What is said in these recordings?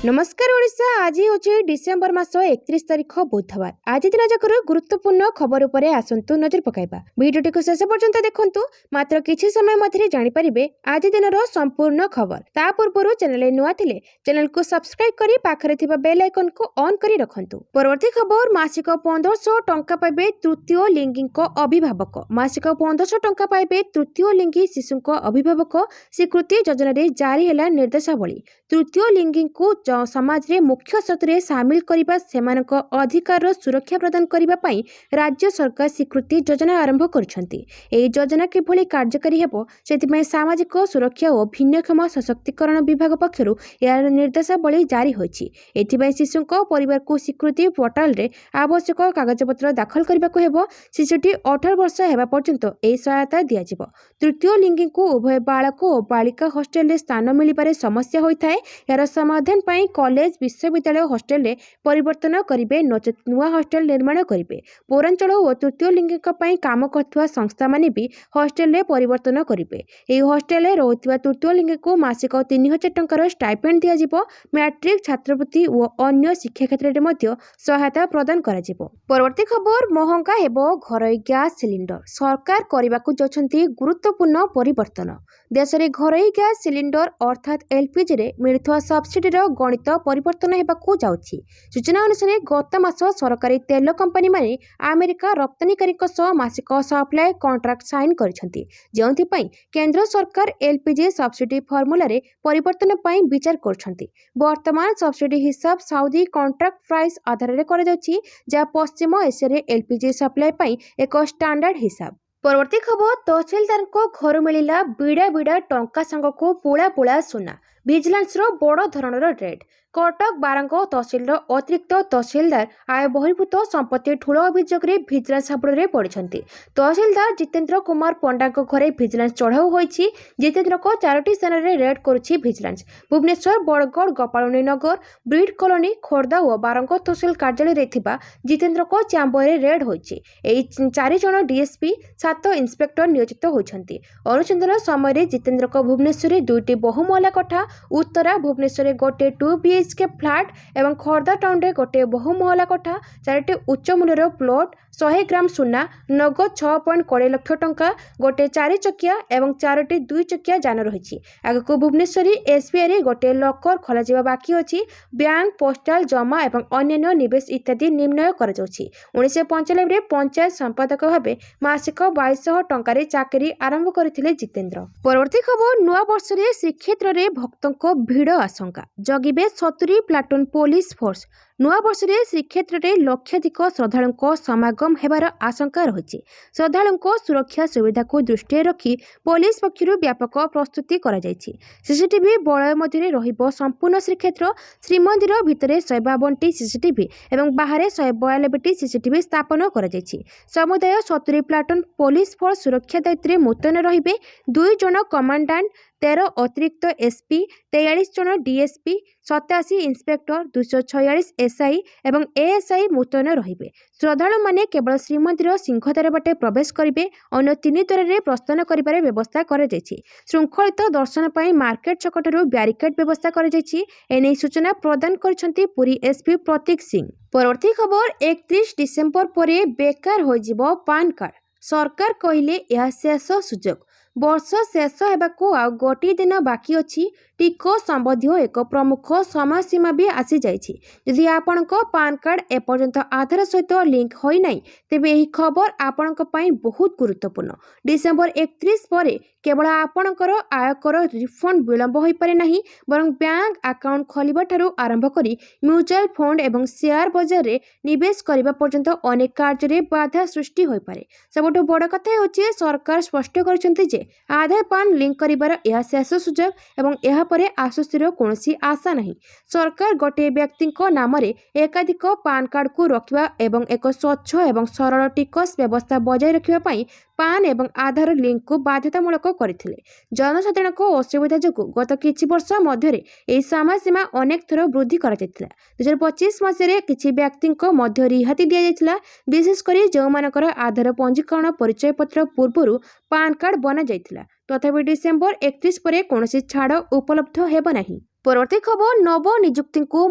नमस्कार ओडिशा। आज हूँ डिसेम्बर मास 31 तारिख बुधवार। आज दिन जाकर गुरुत्वपूर्ण खबर उपरे आसंतु नजर पकाइबा। वीडियोटी को शेष पर्यंत देखंतु। मात्र किछि समय मध्य जानि परिबे आज दिनर संपूर्ण खबर। ता पूर्व चैनल नुआ थिले चैनल को सब्सक्राइब करी पाखरे थिबा बेल आइकन को ऑन करी रखंतु। परवर्ती खबर मासिक 1500 टंका पाइबे तृतीय लिंगीक अभिभावक। मासिक 1500 टंका पाइबे तृतीय लिंगी शिशुक अभिभावक स्वीकृति योजना रे जारी हैला निर्देशावली। तृतीय लिंगी को समाज रे मुख्य स्रोतरे सामिल करिबा सेमानक अधिकार सुरक्षा प्रदान करिबा पई राज्य सरकार स्वीकृति योजना आरंभ करिसंती। एही योजना किभली कार्यकारी हेबो सेति सामाजिक सुरक्षा और भिन्नक्षम सशक्तिकरण विभाग पक्षरु यार निर्देशावली जारी होईछि। एथिबाई शिशुक परिवार को स्वीकृति पोर्टाल रे आवश्यक कागजपत्र दाखल करिबाको हेबो। शिशुटी 18 वर्ष हेबा पर्यंत एही सहायता दिया जिवो। तृतीय लिंगी को उभय बालक और बालिका हॉस्टेल रे स्थान मिलिबारे समस्या होइथाय। यार समाधान पई कॉलेज विश्वविद्यालय हॉस्टेल रे परिवर्तन करिबे नचेत नुआ हॉस्टेल निर्माण करिबे। पौरांचल और तृतीय लिंगिक पई काम करथुवा संस्था माने भी हॉस्टेल रे परिवर्तन करिबे। एही हॉस्टेल रे रहउथुवा तृतीय लिंगी को मासिक 3000 टंकार स्टाइपेंड दिया जिवो। मैट्रिक छात्रवृत्ति और अन्य शिक्षा क्षेत्र रे मध्य सहायता प्रदान करा जिवो। परवर्ती खबर महंगा हेबो घरोई गैस सिलिंडर। सरकार करिबाकू जोछंती गुरुत्वपूर्ण परिवर्तन। देश रे घरोई गैस सिलिंडर अर्थात एलपीजी रे मिलथुवा सब्सिडी रो गणित परिवर्तन हेबाकू जाउछि। सूचना अनुसार गत मास सरकारी तेल कंपनी माने अमेरिका रप्तानीकारी मासिक सप्लाई कॉन्ट्रैक्ट साइन करिसंती। जेउथि पई केंद्र सरकार एलपीजी सब्सिडी फॉर्मूला रे परिवर्तन पई विचार करछंती। वर्तमान सब्सिडी हिसाब साउदी कॉन्ट्रैक्ट प्राइस आधार रे करा जाउछि, जा पश्चिम एशिया रे एलपीजी सप्लाई पई एक स्टैंडर्ड हिसाब। परवर्ती खबर तहसीलदार को घर मिलिला बिड़ा बिड़ा टंका संग को पोला पोला सुना। विजिलेंस रो बड़ धरणर रेड। कटक बारंग तहसील अतिरिक्त तहसीलदार आय बहिर्भूत संपत्ति ठूल अभियोग में भिजिलेंस हाबुड़े पड़ती। तहसीलदार जितेंद्र कुमार पंडा घरे भिजिलेंस चढ़ाऊ होईछि। जितेंद्र को 4टी स्थान में रेड करुछि भिजिलेंस। भुवनेश्वर बड़गड़ गोपालनी नगर ब्रिड कॉलोनी खोर्धा और बारंग तहसील कार्यालय रे थिबा जितेंद्र को चैम्बर रे रेड होईछि। एही 4 जन डीएसपी 7 इंस्पेक्टर नियोजित होइछन्ति। अनुसंधान समय जितेंद्र को भुवनेश्वर 2टी बहुमहला कोठा, उत्तरा भुवनेश्वर गोटे 2 BHK फ्लाट एवं खोर्धा टाउन रे गोटे बहुमहला कोठा, 4टी उच्च मूल्यर प्लॉट, 100 ग्राम सुना, नगद 6.20 लाख टंका, गोटे 4 चकिया एवं 4टी 2 चकिया जान रही। आगको भुवनेश्वरी एसबीआई रे गोटे लकर खोल बाकी अच्छी। बैंक पोस्टाल जमा एवं अन्य निवेश इत्यादि निर्णय कर 1995 रे पंचायत संपादक भाव मासिक 2200 टंका चाकरी आरंभ करथिले जितेंद्र। परवर्ती खबर नुआ वर्ष रे श्रीक्षेत्र रे भक्तों को भीड़ आशंका। जगिबे 70 प्लाटून पुलिस फोर्स। नुआ वर्ष रे श्रीक्षेत्र रे लक्षाधिक श्रद्धालुओं समागम हेबार आशंका रही। श्रद्धालुओं सुरक्षा सुविधा को दृष्टि रखी पुलिस पक्षरु व्यापक प्रस्तुति करा जायछि। सीसीटीवी बलय मध्य रहिबो संपूर्ण श्रीक्षेत्र। श्रीमंदिर भितरे 152टी सीसीटीवी एवं बाहर 192टी सीसीटीवी स्थापन करा जायछि। समुदाय 70 प्लाटून पुलिस फोर्स सुरक्षा दायित्व मुतयन रहिबे। 2 जन कमांडेंट, 13 अतिरिक्त एसपी, 43 जन डीएसपी, 87 इंस्पेक्टर, 246 एसआई एवं एएसआई मुतयन रहिबे। श्रद्धालु माने केवल श्रीमंदिर सिंहद्वार बाटे प्रवेश करिबे। अन्य 3 द्वार रे प्रस्थान करिबारे व्यवस्था करा जायछि। श्रृंखलित दर्शन पई मार्केट चकटरू बैरिकेड व्यवस्था करा जायछि। एनै सूचना प्रदान करिसंती पुरी एसपी प्रतीक सिंह। परवर्ती खबर 31 डिसेम्बर परे बेकार हो जिवो पान कार्ड। सरकार कहिले यह शेष सुजोग। वर्ष शेष हेबाकू आ गोटी दिन बाकी अछि। टिको संबंधी एक प्रमुख समय सीमा भी आसी जाइछि। यदि आपणको पान कार्ड एपर्यंत आधार सहित लिंक होई नाही तेबे एही खबर आपणको पई बहुत गुरुत्वपूर्ण। डिसेम्बर 31 परे केवल आपणकर आयकर रिफंड विलंब होई पारे नाही, बरं बैंक अकाउंट खोलिबा ठारू आरंभ करी म्यूचुअल फंड एवं शेयर बाजार रे निवेश करिबा पर्यंत अनेक कार्य रे बाधा सृष्टि होई पारे। सबटो बड़ कथा होछि सरकार स्पष्ट करछन्ति जे आधार पान लिंक करिबार यह शेष सुजोग एवं यह परे आश्वस्तिर कौनसी आशा नहीं। सरकार गोटे व्यक्ति नाम एकाधिक पान कार्ड को रखिबा एवं एक स्वच्छ एवं सरल टिकस व्यवस्था बजाय रखिबा पई पान एवं आधार लिंक को बाध्यतामूलक करथिले। जनसाधारण को असुविधा जोगु गत किछि वर्ष मध्यरे एही समय सीमा अनेक थर वृद्धि करा जायतिला। 2025 मसीह किछि व्यक्ति मध्य रिहाती दिया जायतिला, विशेष करी जो मानकर आधार पंजीकरण परिचय पत्र पूर्वरु पान कार्ड बना जायतिला। तथापि डिसेम्बर 31 परे कौनसी छाड़ उपलब्ध हेब नाही। ପରବର୍ତ୍ତୀ ଖବର ନବନିଯୁକ୍ତିଙ୍କୁ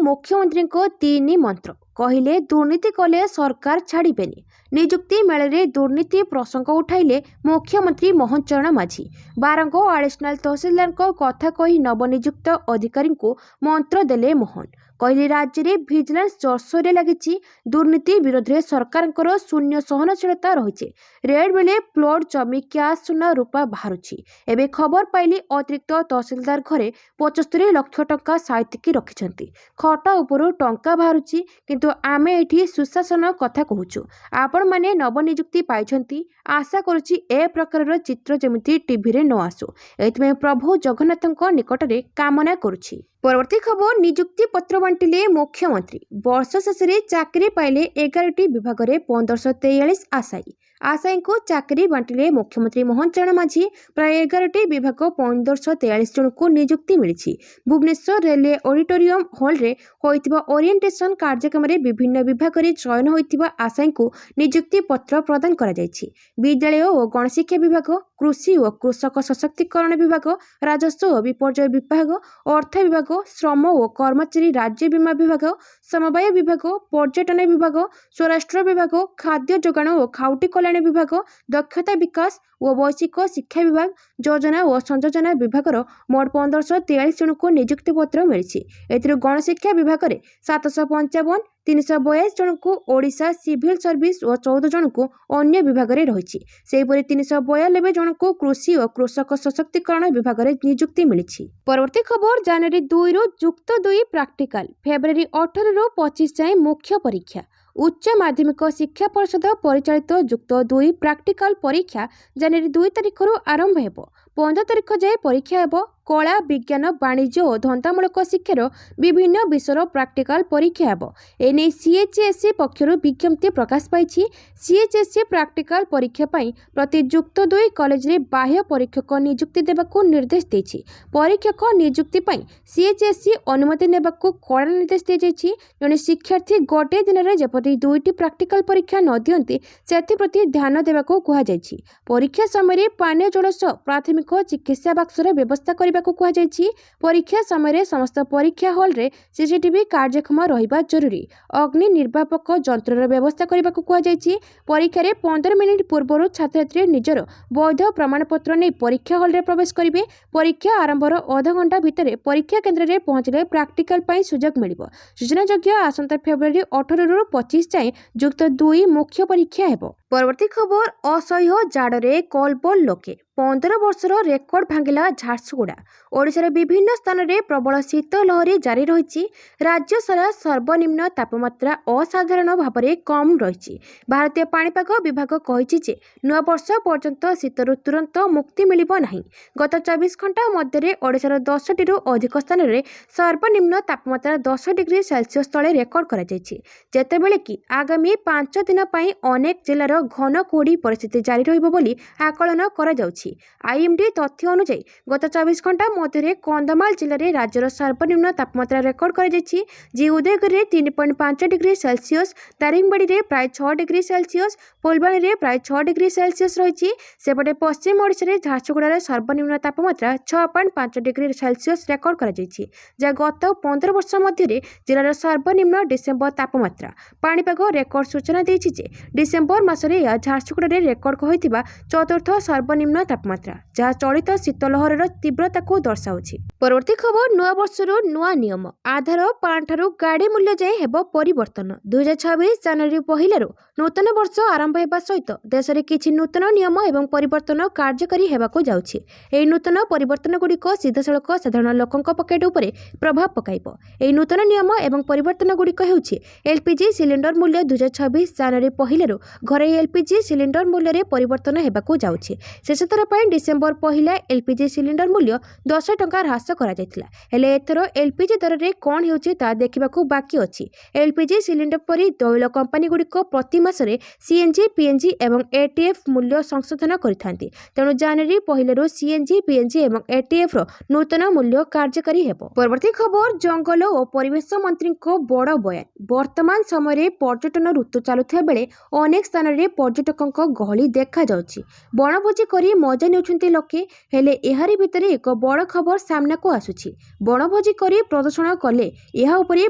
ମୁଖ୍ୟମନ୍ତ୍ରୀଙ୍କ 3 ମନ୍ତ୍ର କହିଲେ ଦୁର୍ନୀତି କଲେ ସରକାର ଛାଡ଼ିବେନି। ନିଯୁକ୍ତି ମେଳରେ ଦୁର୍ନୀତି ପ୍ରସଙ୍ଗ ଉଠାଇଲେ ମୁଖ୍ୟମନ୍ତ୍ରୀ ମୋହନ ଚରଣ ମାଝୀ। ବାରଙ୍ଗ ଆଡିସନାଲ ତହସିଲଦାରଙ୍କ କଥା କହି ନବନିଯୁକ୍ତ ଅଧିକାରୀଙ୍କୁ ମନ୍ତ୍ର ଦେଲେ ମୋହନ। କହିଲେ ରାଜ୍ୟରେ ଭିଜିଲାନ୍ସ ଜୋରସୋରରେ ଲାଗିଛି। ଦୁର୍ନୀତି ବିରୋଧରେ ସରକାରଙ୍କର ଶୂନ୍ୟ ସହନଶୀଳତା ରହିଛି। ରେଡ୍ ବେଳେ ପ୍ଲଟ ଜମି କ୍ୟାସ୍ ସୁନା ରୂପା ବାହାରୁଛି। ଏବେ ଖବର ପାଇଲି ଅତିରିକ୍ତ ତହସିଲଦାର ଘରେ 75 ଲକ୍ଷ ଟଙ୍କା ସାଇତିକି ରଖିଛନ୍ତି। ଖଟ ଉପରୁ ଟଙ୍କା ବାହାରୁଛି। କିନ୍ତୁ ଆମେ ଏଠି ସୁଶାସନ କଥା କହୁଛୁ। ଆପଣମାନେ ନବନିଯୁକ୍ତି ପାଇଛନ୍ତି। ଆଶା କରୁଛି ଏ ପ୍ରକାରର ଚିତ୍ର ଯେମିତି ଟିଭିରେ ନ ଆସୁ। ଏଥିପାଇଁ ପ୍ରଭୁ ଜଗନ୍ନାଥଙ୍କ ନିକଟରେ କାମନା କରୁଛି। ପରବର୍ତ୍ତୀ ଖବର ନିଯୁକ୍ତି ପତ୍ର ବାଣ୍ଟିଲେ ମୁଖ୍ୟମନ୍ତ୍ରୀ। ବର୍ଷ ଶେଷରେ ଚାକିରି ପାଇଲେ 11ଟି ବିଭାଗରେ 1543 ଆଶାୟୀଙ୍କୁ ଚାକିରି ବାଣ୍ଟିଲେ ମୁଖ୍ୟମନ୍ତ୍ରୀ ମୋହନ ଚରଣ ମାଝୀ। ପ୍ରାୟ 11ଟି ବିଭାଗ 1543 ଜଣଙ୍କୁ ନିଯୁକ୍ତି ମିଳିଛି। ଭୁବନେଶ୍ୱର ରେଲୱେ ଅଡିଟୋରିୟମ ହଲରେ ହୋଇଥିବା ଓରିଏଣ୍ଟେସନ କାର୍ଯ୍ୟକ୍ରମରେ ବିଭିନ୍ନ ବିଭାଗରେ ଚୟନ ହୋଇଥିବା ଆଶାୟୀଙ୍କୁ ନିଯୁକ୍ତି ପତ୍ର ପ୍ରଦାନ କରାଯାଇଛି। ବିଦ୍ୟାଳୟ ଓ ଗଣଶିକ୍ଷା ବିଭାଗ, କୃଷି ଓ କୃଷକ ସଶକ୍ତିକରଣ ବିଭାଗ, ରାଜସ୍ୱ ଓ ବିପର୍ଯ୍ୟୟ ବିଭାଗ, ଅର୍ଥ ବିଭାଗ, ଶ୍ରମ ଓ କର୍ମଚାରୀ ରାଜ୍ୟ ବୀମା ବିଭାଗ, ସମବାୟ ବିଭାଗ, ପର୍ଯ୍ୟଟନ ବିଭାଗ, ସ୍ୱରାଷ୍ଟ୍ର ବିଭାଗ, ଖାଦ୍ୟ ଯୋଗାଣ ଓ ଖାଉଟି କଲ୍ୟାଣ ବିଭାଗ, ଦକ୍ଷତା ବିକାଶ ଓ ବୈଷୟିକ ଶିକ୍ଷା ବିଭାଗ, ଯୋଜନା ଓ ସଂଯୋଜନା ବିଭାଗର ମୋଟ 1543 ଜଣଙ୍କୁ ନିଯୁକ୍ତି ପତ୍ର ମିଳିଛି। ଏଥିରୁ ଗଣଶିକ୍ଷା ବିଭାଗରେ 755, 342 ଜଣଙ୍କୁ ଓଡ଼ିଶା ସିଭିଲ ସର୍ଭିସ ଓ 14 ଜଣଙ୍କୁ ଅନ୍ୟ ବିଭାଗରେ ରହିଛି। ସେହିପରି 392 ଜଣଙ୍କୁ କୃଷି ଓ କୃଷକ ସଶକ୍ତିକରଣ ବିଭାଗରେ ନିଯୁକ୍ତି ମିଳିଛି। ପରବର୍ତ୍ତୀ ଖବର ଜାନୁଆରୀ 2ରୁ ଯୁକ୍ତ 2 ପ୍ରାକ୍ଟିକାଲ, ଫେବୃଆରୀ 18ରୁ 25 ଯାଏଁ ମୁଖ୍ୟ ପରୀକ୍ଷା। ଉଚ୍ଚ ମାଧ୍ୟମିକ ଶିକ୍ଷା ପରିଷଦ ପରିଚାଳିତ ଯୁକ୍ତ 2 ପ୍ରାକ୍ଟିକାଲ ପରୀକ୍ଷା ଜାନୁଆରୀ 2 ତାରିଖରୁ ଆରମ୍ଭ ହେବ। 15 ତାରିଖ ଯାଏଁ ପରୀକ୍ଷା ହେବ। କଳା, ବିଜ୍ଞାନ, ବାଣିଜ୍ୟ ଓ ଧନ୍ଦାମୂଳକ ଶିକ୍ଷାର ବିଭିନ୍ନ ବିଷୟର ପ୍ରାକ୍ଟିକାଲ ପରୀକ୍ଷା ହେବ। ଏନେଇ ସିଏଚ୍ଏସ୍ସି ପକ୍ଷରୁ ବିଜ୍ଞପ୍ତି ପ୍ରକାଶ ପାଇଛି। ସିଏଚ୍ଏସ୍ସି ପ୍ରାକ୍ଟିକାଲ ପରୀକ୍ଷା ପାଇଁ ପ୍ରତି ଯୁକ୍ତ 2 କଲେଜରେ ବାହ୍ୟ ପରୀକ୍ଷକ ନିଯୁକ୍ତି ଦେବାକୁ ନିର୍ଦ୍ଦେଶ ଦେଇଛି। ପରୀକ୍ଷକ ନିଯୁକ୍ତି ପାଇଁ ସିଏଚ୍ଏସ୍ସି ଅନୁମତି ନେବାକୁ କଡ଼ା ନିର୍ଦ୍ଦେଶ ଦିଆଯାଇଛି। ଜଣେ ଶିକ୍ଷାର୍ଥୀ ଗୋଟିଏ ଦିନରେ ଯେପରି 2ଟି ପ୍ରାକ୍ଟିକାଲ ପରୀକ୍ଷା ନ ଦିଅନ୍ତି ସେଥିପ୍ରତି ଧ୍ୟାନ ଦେବାକୁ କୁହାଯାଇଛି। ପରୀକ୍ଷା ସମୟରେ ପାନୀୟ ଜଳ ସହ ପ୍ରାଥମିକ ଚିକିତ୍ସା ବାକ୍ସର ବ୍ୟବସ୍ଥା କରିବାକୁ କୁହାଯାଇଛି। ପରୀକ୍ଷା ସମୟରେ ସମସ୍ତ ପରୀକ୍ଷା ହଲରେ ସିସିଟିଭି କାର୍ଯ୍ୟକ୍ଷମ ରହିବା ଜରୁରୀ। ଅଗ୍ନି ନିର୍ବାପକ ଯନ୍ତ୍ରର ବ୍ୟବସ୍ଥା କରିବାକୁ କୁହାଯାଇଛି। ପରୀକ୍ଷାରେ 15 ମିନିଟ୍ ପୂର୍ବରୁ ଛାତ୍ରଛାତ୍ରୀ ନିଜର ବୈଧ ପ୍ରମାଣପତ୍ର ନେଇ ପରୀକ୍ଷା ହଲରେ ପ୍ରବେଶ କରିବେ। ପରୀକ୍ଷା ଆରମ୍ଭର ଅଧଘଣ୍ଟା ଭିତରେ ପରୀକ୍ଷା କେନ୍ଦ୍ରରେ ପହଞ୍ଚିଲେ ପ୍ରାକ୍ଟିକାଲ ପାଇଁ ସୁଯୋଗ ମିଳିବ। ସୂଚନାଯୋଗ୍ୟ, ଆସନ୍ତା ଫେବୃଆରୀ 18ରୁ 25 ଯାଏଁ ଯୁକ୍ତ 2 ମୁଖ୍ୟ ପରୀକ୍ଷା ହେବ। ପରବର୍ତ୍ତୀ ଖବର ଅସହ୍ୟ ଜାଡ଼ରେ କଲବଲ ଲୋକେ। 15 ବର୍ଷର ରେକର୍ଡ ଭାଙ୍ଗିଲା ଝାରସୁଗୁଡ଼ା। ଓଡ଼ିଶାର ବିଭିନ୍ନ ସ୍ଥାନରେ ପ୍ରବଳ ଶୀତ ଲହରୀ ଜାରି ରହିଛି। ରାଜ୍ୟ ସାରା ସର୍ବନିମ୍ନ ତାପମାତ୍ରା ଅସାଧାରଣ ଭାବରେ କମ୍ ରହିଛି। ଭାରତୀୟ ପାଣିପାଗ ବିଭାଗ କହିଛି ଯେ ନୂଆବର୍ଷ ପର୍ଯ୍ୟନ୍ତ ଶୀତରୁ ତୁରନ୍ତ ମୁକ୍ତି ମିଳିବ ନାହିଁ। ଗତ 24 ଘଣ୍ଟା ମଧ୍ୟରେ ଓଡ଼ିଶାର 10ଟିରୁ ଅଧିକ ସ୍ଥାନରେ ସର୍ବନିମ୍ନ ତାପମାତ୍ରା 10 ଡିଗ୍ରୀ ସେଲସିୟସ୍ ତଳେ ରେକର୍ଡ କରାଯାଇଛି। ଯେତେବେଳେ କି ଆଗାମୀ 5 ଦିନ ପାଇଁ ଅନେକ ଜିଲ୍ଲାର ଘନ କୁହୁଡ଼ି ପରିସ୍ଥିତି ଜାରି ରହିବ ବୋଲି ଆକଳନ କରାଯାଉଛି। ଆଇଏମ୍ଡି ତଥ୍ୟ ଅନୁଯାୟୀ ଗତ 24 ଘଣ୍ଟା ମଧ୍ୟରେ କନ୍ଧମାଳ ଜିଲ୍ଲାରେ ରାଜ୍ୟର ସର୍ବନିମ୍ନ ତାପମାତ୍ରା ରେକର୍ଡ କରାଯାଇଛି। ଯେ ଉଦୟଗିରିରେ 3.5 ଡିଗ୍ରୀ ସେଲସିୟସ୍, ଦାରିଙ୍ଗବାଡ଼ିରେ ପ୍ରାୟ 6 ଡିଗ୍ରୀ ସେଲସିୟସ୍, ଫୁଲବାଣୀରେ ପ୍ରାୟ 6 ଡିଗ୍ରୀ ସେଲସିୟସ୍ ରହିଛି। ସେପଟେ ପଶ୍ଚିମ ଓଡ଼ିଶାରେ ଝାରସୁଗୁଡ଼ାରେ ସର୍ବନିମ୍ନ ତାପମାତ୍ରା 6.5 ଡିଗ୍ରୀ ସେଲସିୟସ୍ ରେକର୍ଡ କରାଯାଇଛି, ଯାହା ଗତ 15 ବର୍ଷ ମଧ୍ୟରେ ଜିଲ୍ଲାର ସର୍ବନିମ୍ନ ଡିସେମ୍ବର ତାପମାତ୍ରା। ପାଣିପାଗ ରେକର୍ଡ ସୂଚନା ଦେଇଛି ଯେ ଡିସେମ୍ବର ମାସରେ ଏହା ଝାରସୁଗୁଡ଼ାରେ ରେକର୍ଡ ହୋଇଥିବା ଚତୁର୍ଥ ସର୍ବନିମ୍ନ ତାପମାତ୍ରା, ଯାହା ଚଳିତ ଶୀତ ଲହରର ତୀବ୍ରତାକୁ ଦର୍ଶାଉଛି। ପରବର୍ତ୍ତୀ ଖବର ନୂଆବର୍ଷରୁ ନୂଆ ନିୟମ। ଆଧାର ପାନ୍ ଠାରୁ ଗାଡ଼ି ମୂଲ୍ୟ ଯାଏଁ ହେବ ପରିବର୍ତ୍ତନ। 2026 ଜାନୁଆରୀ 1ରୁ ନୂତନ ବର୍ଷ ଆରମ୍ଭ ହେବା ସହିତ ଦେଶରେ କିଛି ନୂତନ ନିୟମ ଏବଂ ପରିବର୍ତ୍ତନ କାର୍ଯ୍ୟକାରୀ ହେବାକୁ ଯାଉଛି। ଏହି ନୂତନ ପରିବର୍ତ୍ତନଗୁଡ଼ିକ ସିଧାସଳଖ ସାଧାରଣ ଲୋକଙ୍କ ପକେଟ ଉପରେ ପ୍ରଭାବ ପକାଇବ। ଏହି ନୂତନ ନିୟମ ଏବଂ ପରିବର୍ତ୍ତନଗୁଡ଼ିକ ହେଉଛି ଏଲ୍ପିଜି ସିଲିଣ୍ଡର ମୂଲ୍ୟ 2026 ଜାନୁଆରୀ 1ରୁ ଘରୋଇ ଏଲ୍ପିଜି ସିଲିଣ୍ଡର ମୂଲ୍ୟରେ ପରିବର୍ତ୍ତନ ହେବାକୁ ଯାଉଛି। ଶେଷଥର ପାଇଁ ଡିସେମ୍ବର 1 ଏଲ୍ପିଜି ସିଲିଣ୍ଡର ମୂଲ୍ୟ 10 ଟଙ୍କା ହ୍ରାସ କରାଯାଇଥିଲା। ହେଲେ ଏଥର ଏଲ୍ପିଜି ଦରରେ କ'ଣ ହେଉଛି ତାହା ଦେଖିବାକୁ ବାକି ଅଛି। ଏଲ୍ପିଜି ସିଲିଣ୍ଡର ପରି ତୈଳ କମ୍ପାନୀଗୁଡ଼ିକ ପ୍ରତି ମାସରେ ସିଏନ୍ଜି, ପିଏନ୍ଜି ଏବଂ ଏଟିଏଫ୍ ମୂଲ୍ୟ ସଂଶୋଧନ କରିଥାନ୍ତି। ତେଣୁ ଜାନୁଆରୀ 1ରୁ ସିଏନ୍ଜି, ପିଏନ୍ଜି ଏବଂ ଏଟିଏଫ୍ର ନୂତନ ମୂଲ୍ୟ କାର୍ଯ୍ୟକାରୀ ହେବ। ପରବର୍ତ୍ତୀ ଖବର ଜଙ୍ଗଲ ଓ ପରିବେଶ ମନ୍ତ୍ରୀଙ୍କ ବଡ଼ ବୟାନ। ବର୍ତ୍ତମାନ ସମୟରେ ପର୍ଯ୍ୟଟନ ଋତୁ ଚାଲୁଥିବା ବେଳେ ଅନେକ ସ୍ଥାନରେ ରେ पर्यटकଙ୍କ गहली देखा जाउछि। बणभोजी करी मजा नेउछन्ति लोके, हेले एहारी भितरे एक बड़ खबर सामना को आसुछि। बणभोजी करी प्रदूषण कले एहा उपरे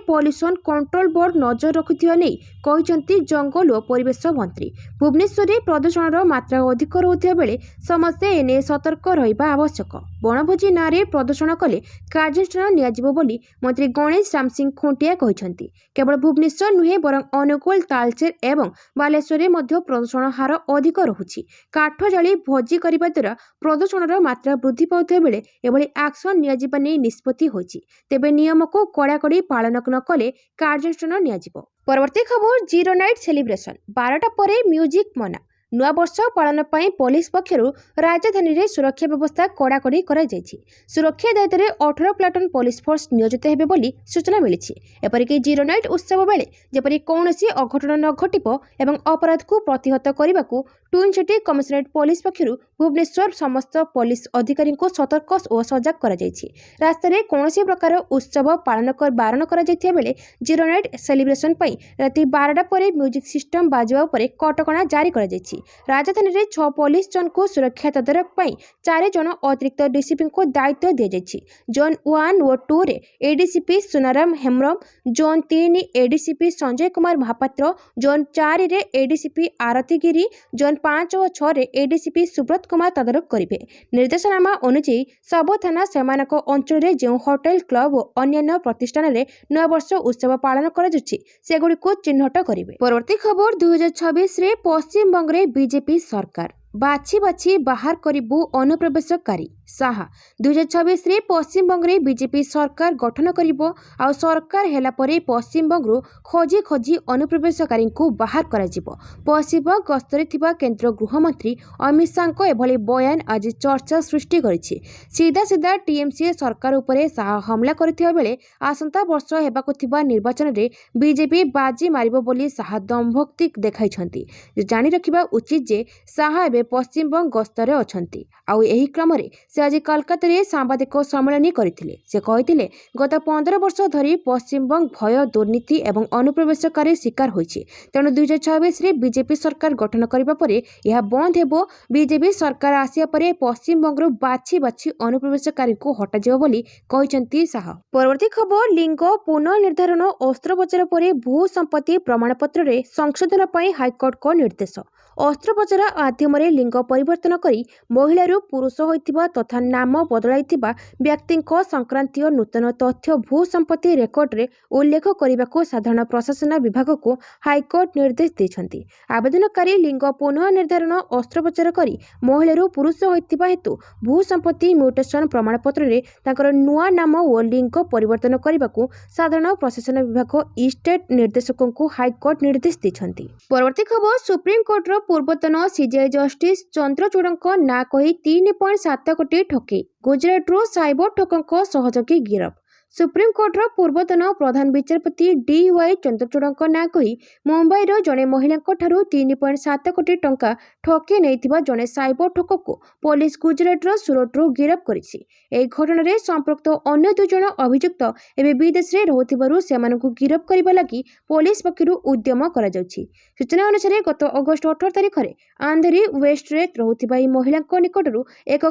पॉल्यूशन कंट्रोल बोर्ड नजर रखुथिबा नै कहिसन्ति जंगल और परिवेश मंत्री। भुवनेश्वर रे प्रदूषणर मात्रा अधिक रहुथिबा बेले समस्ते एने सतर्क रहिबा आवश्यक। बणभोजी नारे प्रदूषण कले कार्यानुष्ठान नियाजिबो बोली मंत्री गणेश राम सिंह खुंटिया कहिसन्ति। केवल भुवनेश्वर नुहे बरं अनुगुल, तालचेर एवं बालेश्वर रे मध्य प्रदूषण हार अधिक रहुछि। काठ जाली भोजी करिबा द्वारा प्रदूषणर मात्रा वृद्धि पाउथिबा बेले एभली एक्शन नियाजिबा नै निष्पत्ति होइछि। तेबे नियम को कड़ाकड़ी पालन न कले कार्यानुष्ठान नियाजिबो। परवर्ती खबर जीरो नाइट सेलिब्रेशन 12टा परे म्यूजिक मना। नूआ वर्ष पालन पर पुलिस पक्षरु राजधानी रे सुरक्षा व्यवस्था कड़ाकड़ी करा जायछि। सुरक्षा दायित्व में 18 प्लाटून पुलिस फोर्स नियोजित हेबे बोली सूचना मिली। एपरिक जीरो नाइट उत्सव बेले जेपरि कौनसी अघटन न घटिबो एवं अपराध को प्रतिहत करने को ट्विन सिटी कमिशनरेट पुलिस पक्षरु भुवनेश्वर समस्त पुलिस अधिकारी को सतर्क और सजग करा जायछि। रास्ता रे कौनसी प्रकार उत्सव पालन कर बारण करा जायथिया बेले जीरो नाइट सेलिब्रेशन पई राति 12टा परे म्यूजिक सिस्टम बाजवा उपरे कटकणा जारी करा जायछि। राजधानी रे 6 पुलिस जन को सुरक्षा तदारक पई 4 जन अतिरिक्त डीसीपी को दायित्व दिया जायछि। जोन 1 और 2 रे ADCP Sunaram Hembram, zone 3 ADCP Sanjay Kumar Mahapatra, zone 4 रे एडीसीपी आरती गिरी, जोन 5 और 6 रे एडीसीपी सुब्रत कुमार तदारक करिवे। निर्देशनामा अनुसार सब थाना सेमानक अंचल रे जो होटल, क्लब और अन्य प्रतिष्ठान रे नया वर्ष उत्सव पालन करा जायछि सेगुडी को चिन्हट करिवे। परवर्ती खबर 2026 रे पश्चिम बंग रे बीजेपी सरकार बाछी बाछी बाहर करिबु अनुप्रवेशकारी साहा। 2026 रे पश्चिम बंग रे बीजेपी सरकार गठन करिबो आ सरकार हेला परे पश्चिम बंग रु खोजी खोजी अनुप्रवेशकारी को बाहर करा जिवो। पश्चिम बंग गस्तरे थिबा केंद्र गृह मंत्री अमित शाह को एभली बयान आज चर्चा सृष्टि करिछि। सीधा सीधा टीएमसी सरकार उपरे साहा हमला करथिबा बेले आसंता वर्ष हेबाकु थिबा निर्वाचन रे बीजेपी बाजी मारिबो बोली साहा दमभक्ति देखाइछन्ति। जानि रखिबा उचित जे साहा एबे पश्चिम बंग गस्तरे अछन्ति। आउ एही क्रम रे से आज कलकाता रे सांबादिक सम्मेलन करथिले। से कहिथिले गत 15 वर्ष धरी पश्चिम बंग भय, दुर्नीति एवं अनुप्रवेशकारी शिकार होइछि। तेणु 2026 रे बीजेपी सरकार गठन करिबा परे यह बंद हेबो। बीजेपी सरकार आसिया परे पश्चिम बंग रु बाछी बाछी अनुप्रवेशकारी को हटा जिवो बोली कहिसन्ति साहा। परवर्ती खबर लिंग पुनर्निर्धारण अस्त्रोपचार परे भू संपत्ति प्रमाणपत्र रे संशोधन पई हाईकोर्ट को निर्देश। अस्त्रोपचार माध्यम लिंग परिवर्तन करी महिला पुरुष होइतिबा तथा नाम बदलाइतिबा व्यक्ति संक्रांतीय नूतन तथ्य भू संपत्ति रेकर्ड रे उल्लेख करने को साधारण प्रशासन विभाग को हाईकोर्ट निर्देश देछन्ति। आवेदनकारी लिंग पुनः निर्धारण अस्त्रोपचार करी महिला पुरुष होइतिबा हेतु भू संपत्ति म्यूटेशन प्रमाणपत्र रे ताकर नुआ नाम और लिंग परिवर्तन करने को साधारण प्रशासन विभाग स्टेट निर्देशकों को हाईकोर्ट निर्देश देछन्ति। परवर्ती खबर सुप्रीम कोर्ट रो पूर्वतन सीजीआई जस्टिस चंद्रचूड़क ना कही 3.7 कोटी ठके। गुजरात साइबर ठकों सहयोगी गिरफ। सुप्रीम कोर्ट रो पूर्वतन प्रधान विचारपति डी.वाई. चंद्रचूड़क ना कही मुंबई रो जने महिला ठारू 3.7 कोटी टंका ठके नैथिबा जने साइबर ठक को पुलिस गुजरात रो सूरत रो गिरफ करिछि। एही घटना रे संपृक्त अन्य 2 जण अभियुक्त एबे विदेश रे रहुथिबारु सेमानकु गिरफ करिबा लागि पुलिस पक्षरु उद्यम करा जाउछि। सूचना अनुसार गत अगस्त 18 तारिख रे आंधेरी वेस्ट रे रहुथिबा ई महिला निकटरू एक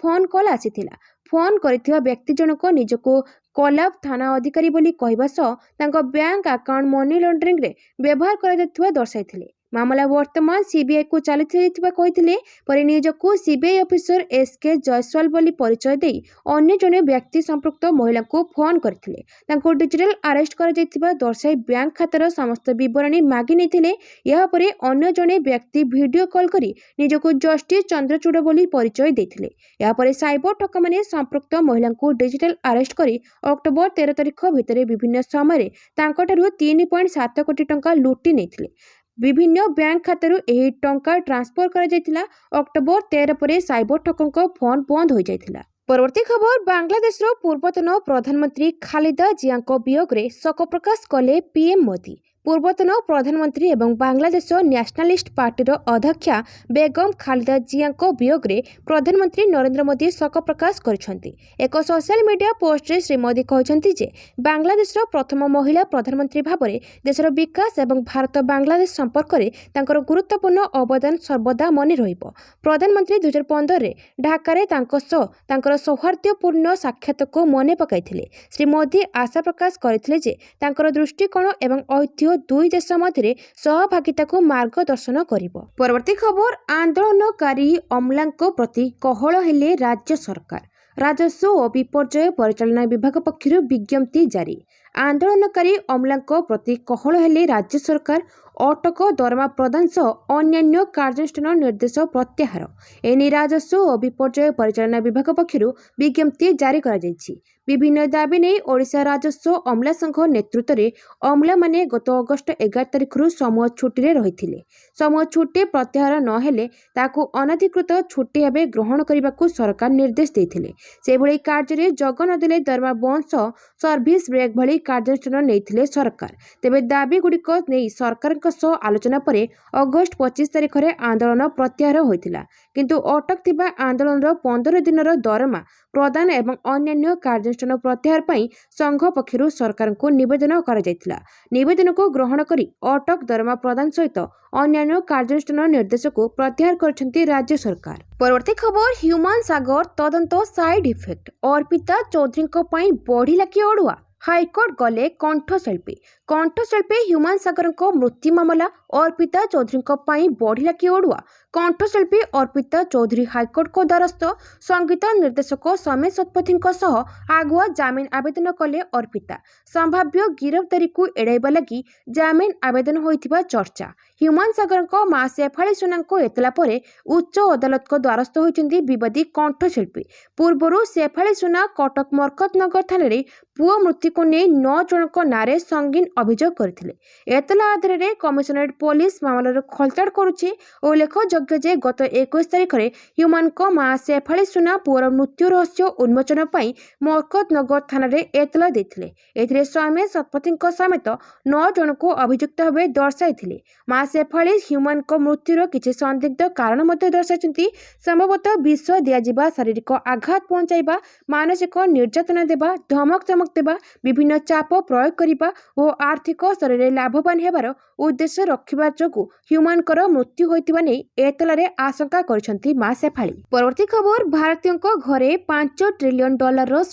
फोन कॉल आसीथिला। फोन करिथिबा व्यक्ति जनक निजको कोलाब थाना अधिकारी बोली कहवा सह तांको बैंक अकाउंट मनी लॉन्ड्रिंग रे व्यवहार करा जायतिबा दर्शाइथिले। मामला वर्तमान सीबीआई को चलिथिबा कहिथिले। पर निजको सीबीआई ऑफिसर एसके जयसवाल बोली परिचय देई अन्य जने व्यक्ति संपृक्त महिला को फोन करथिले। तांको डिजिटल अरेस्ट करा जायतिबा दर्शाई बैंक खातार समस्त विवरणी मागी नैथिले। या परे अन्य जने व्यक्ति वीडियो कॉल करी निजको जस्टिस चंद्रचूड़ बोली परिचय देथिले। या परे साइबर ठक माने संपृक्त महिला को डिजिटल अरेस्ट करी अक्टोबर 13 तारिख भितर विभिन्न समय तांकोठारु 3.7 कोटी टंका लुटी नैथिले। विभिन्न बैंक खातारू एही टंका ट्रांसफर करा जायतिला। अक्टोबर 13 परे साइबर ठकों फोन बंद हो जायतिला। परवर्ती खबर बांग्लादेश रो पूर्वतन प्रधानमंत्री खालिदा जिया वियोग रे शोक प्रकाश कले पीएम मोदी। ପୂର୍ବତନ ପ୍ରଧାନମନ୍ତ୍ରୀ ଏବଂ ବାଂଲାଦେଶ ନ୍ୟାସନାଲିଷ୍ଟ ପାର୍ଟିର ଅଧ୍ୟକ୍ଷା ବେଗମ ଖାଲିଦା ଜିଆଙ୍କ ବିୟୋଗରେ ପ୍ରଧାନମନ୍ତ୍ରୀ ନରେନ୍ଦ୍ର ମୋଦି ଶୋକ ପ୍ରକାଶ କରିଛନ୍ତି। ଏକ ସୋସିଆଲ ମିଡିଆ ପୋଷ୍ଟରେ ଶ୍ରୀ ମୋଦି କହିଛନ୍ତି ଯେ ବାଂଲାଦେଶର ପ୍ରଥମ ମହିଳା ପ୍ରଧାନମନ୍ତ୍ରୀ ଭାବରେ ଦେଶର ବିକାଶ ଏବଂ ଭାରତ ବାଂଲାଦେଶ ସମ୍ପର୍କରେ ତାଙ୍କର ଗୁରୁତ୍ୱପୂର୍ଣ୍ଣ ଅବଦାନ ସର୍ବଦା ମନେ ରହିବ। ପ୍ରଧାନମନ୍ତ୍ରୀ 2015ରେ ଢାକାରେ ତାଙ୍କ ସହ ତାଙ୍କର ସୌହାର୍ଦ୍ଦ୍ୟପୂର୍ଣ୍ଣ ସାକ୍ଷାତକୁ ମନେ ପକାଇଥିଲେ। ଶ୍ରୀ ମୋଦି ଆଶା ପ୍ରକାଶ କରିଥିଲେ ଯେ ତାଙ୍କର ଦୃଷ୍ଟିକୋଣ ଏବଂ ଐତିହ୍ୟ ଦୁଇ ଦେଶ ମଧ୍ୟରେ ସହଭାଗିତାକୁ ମାର୍ଗଦର୍ଶନ କରିବ। ପରବର୍ତ୍ତୀ ଖବର, ଆନ୍ଦୋଳନକାରୀ ଅମଲାଙ୍କ ପ୍ରତି କୋହଳ ହେଲେ ରାଜ୍ୟ ସରକାର। ରାଜସ୍ୱ ଓ ବିପର୍ଯ୍ୟୟ ପରିଚାଳନା ବିଭାଗ ପକ୍ଷରୁ ବିଜ୍ଞପ୍ତି ଜାରି। ଆନ୍ଦୋଳନକାରୀ ଅମଲାଙ୍କ ପ୍ରତି କୋହଳ ହେଲେ ରାଜ୍ୟ ସରକାର। ଅଟକ ଦରମା ପ୍ରଦାନ ସହ ଅନ୍ୟାନ୍ୟ କାର୍ଯ୍ୟାନୁଷ୍ଠାନ ନିର୍ଦ୍ଦେଶ ପ୍ରତ୍ୟାହାର। ଏନେଇ ରାଜସ୍ୱ ଓ ବିପର୍ଯ୍ୟୟ ପରିଚାଳନା ବିଭାଗ ପକ୍ଷରୁ ବିଜ୍ଞପ୍ତି ଜାରି କରାଯାଇଛି। ବିଭିନ୍ନ ଦାବି ନେଇ ଓଡ଼ିଶା ରାଜସ୍ୱ ଅମଲା ସଂଘ ନେତୃତ୍ୱରେ ଅମଲାମାନେ ଗତ ଅଗଷ୍ଟ 11 ତାରିଖରୁ ସମୂହ ଛୁଟିରେ ରହିଥିଲେ। ସମୂହ ଛୁଟି ପ୍ରତ୍ୟାହାର ନ ହେଲେ ତାହାକୁ ଅନାଧିକୃତ ଛୁଟି ଭାବେ ଗ୍ରହଣ କରିବାକୁ ସରକାର ନିର୍ଦ୍ଦେଶ ଦେଇଥିଲେ। ସେଭଳି କାର୍ଯ୍ୟରେ ଯୋଗ ନଦେଲେ ଦରମା ବନ୍ଦ ସହ ସର୍ଭିସ ବ୍ରେକ୍ ଭଳି କାର୍ଯ୍ୟାନୁଷ୍ଠାନ ନେଇଥିଲେ ସରକାର। ତେବେ ଦାବିଗୁଡ଼ିକ ନେଇ ସରକାରଙ୍କ ସହ ଆଲୋଚନା ପରେ ଅଗଷ୍ଟ 25 ତାରିଖରେ ଆନ୍ଦୋଳନ ପ୍ରତ୍ୟାହାର ହୋଇଥିଲା। କିନ୍ତୁ ଅଟକ ଥିବା ଆନ୍ଦୋଳନର 15 ଦିନର ଦରମା ପ୍ରଦାନ ଏବଂ ଅନ୍ୟାନ୍ୟ କାର୍ଯ୍ୟାନୁଷ୍ଠାନ ପ୍ରତ୍ୟାହାର ପାଇଁ ସଂଘ ପକ୍ଷରୁ ସରକାରଙ୍କୁ ନିବେଦନ କରାଯାଇଥିଲା। ନିବେଦନକୁ ଗ୍ରହଣ କରି ଅଟକ ଦରମା ପ୍ରଦାନ ସହିତ ଅନ୍ୟାନ୍ୟ କାର୍ଯ୍ୟାନୁଷ୍ଠାନ ନିର୍ଦ୍ଦେଶକୁ ପ୍ରତ୍ୟାହାର କରିଛନ୍ତି ରାଜ୍ୟ ସରକାର। ପରବର୍ତ୍ତୀ ଖବର, ହ୍ୟୁମାନ ସାଗର ତଦନ୍ତ ସାଇଡ୍ ଇଫେକ୍ଟ। ଅର୍ପିତା ଚୌଧୁରୀଙ୍କ ପାଇଁ ବଢ଼ିଲା କି ଅଡ଼ୁଆ? ହାଇକୋର୍ଟ ଗଲେ କଣ୍ଠଶିଳ୍ପୀ। କଣ୍ଠଶିଳ୍ପୀ ହ୍ୟୁମାନ ସାଗରଙ୍କ ମୃତ୍ୟୁ ମାମଲା ଅର୍ପିତା ଚୌଧୁରୀଙ୍କ ପାଇଁ ବଢ଼ିଲା କି ଅଡ଼ୁଆ? କଣ୍ଠଶିଳ୍ପୀ ଅର୍ପିତା ଚୌଧୁରୀ ହାଇକୋର୍ଟଙ୍କ ଦ୍ୱାରସ୍ଥ। ସଙ୍ଗୀତ ନିର୍ଦ୍ଦେଶକ ସୋମେଶ ଶତପଥୀଙ୍କ ସହ ଆଗୁଆ ଜାମିନ ଆବେଦନ କଲେ ଅର୍ପିତା। ସମ୍ଭାବ୍ୟ ଗିରଫଦାରୀକୁ ଏଡ଼ାଇବା ଲାଗି ଜାମିନ ଆବେଦନ ହୋଇଥିବା ଚର୍ଚ୍ଚା। ହ୍ୟୁମାନ ସାଗରଙ୍କ ମା ଶେଫାଳି ସୁନାଙ୍କ ଏତଲା ପରେ ଉଚ୍ଚ ଅଦାଲତଙ୍କ ଦ୍ୱାରସ୍ଥ ହୋଇଛନ୍ତି ବିବାଦୀ କଣ୍ଠଶିଳ୍ପୀ। ପୂର୍ବରୁ ଶେଫାଳି ସୁନା କଟକ ମରକତନଗର ଥାନାରେ ପୁଅ ମୃତ୍ୟୁକୁ ନେଇ 9 ଜଣଙ୍କ ନାଁରେ ସଙ୍ଗୀନ ଅଭିଯୋଗ କରିଥିଲେ। ଏତଲା ଆଧାରରେ କମିଶନରେଟ୍ ପୋଲିସ ମାମଲାର ଖୋଳତାଡ଼ କରୁଛି। ଉଲ୍ଲେଖଯୋଗ୍ୟ ଯେ ଗତ 21 ତାରିଖରେ ହ୍ୟୁମାନଙ୍କ ମା ଶେଫାଳି ସୁନା ପୁଅର ମୃତ୍ୟୁ ରହସ୍ୟ ଉନ୍ମୋଚନ ପାଇଁ ମରକତନଗର ଥାନାରେ ଏତଲା ଦେଇଥିଲେ। ଏଥିରେ ସୋମେଶ ଶତପଥୀଙ୍କ ସମେତ 9 ଜଣଙ୍କୁ ଅଭିଯୁକ୍ତ ଭାବେ ଦର୍ଶାଇଥିଲେ। ମା ଶେଫାଳି ହ୍ୟୁମାନଙ୍କ ମୃତ୍ୟୁର କିଛି ସନ୍ଦିଗ୍ଧ କାରଣ ମଧ୍ୟ ଦର୍ଶାଇଛନ୍ତି। ସମ୍ଭବତଃ ବିଷ ଦିଆଯିବା, ଶାରୀରିକ ଆଘାତ ପହଞ୍ଚାଇବା, ମାନସିକ ନିର୍ଯାତନା ଦେବା, ଧମକ ଚମକ ଦେବା, ବିଭିନ୍ନ ଚାପ ପ୍ରୟୋଗ କରିବା ଓ ଆର୍ଥିକ ସ୍ତରରେ ଲାଭବାନ ହେବାର ଉଦ୍ଦେଶ୍ୟ ରଖିବା ଯୋଗୁଁ ହ୍ୟୁମାନଙ୍କର ମୃତ୍ୟୁ ହୋଇଥିବା ନେଇ ଏତଲାରେ ଆଶଙ୍କା କରିଛନ୍ତି ମା ଶେଫାଳି। ପରବର୍ତ୍ତୀ ଖବର, ଭାରତୀୟଙ୍କ ଘରେ $5 ଟ୍ରିଲିୟନ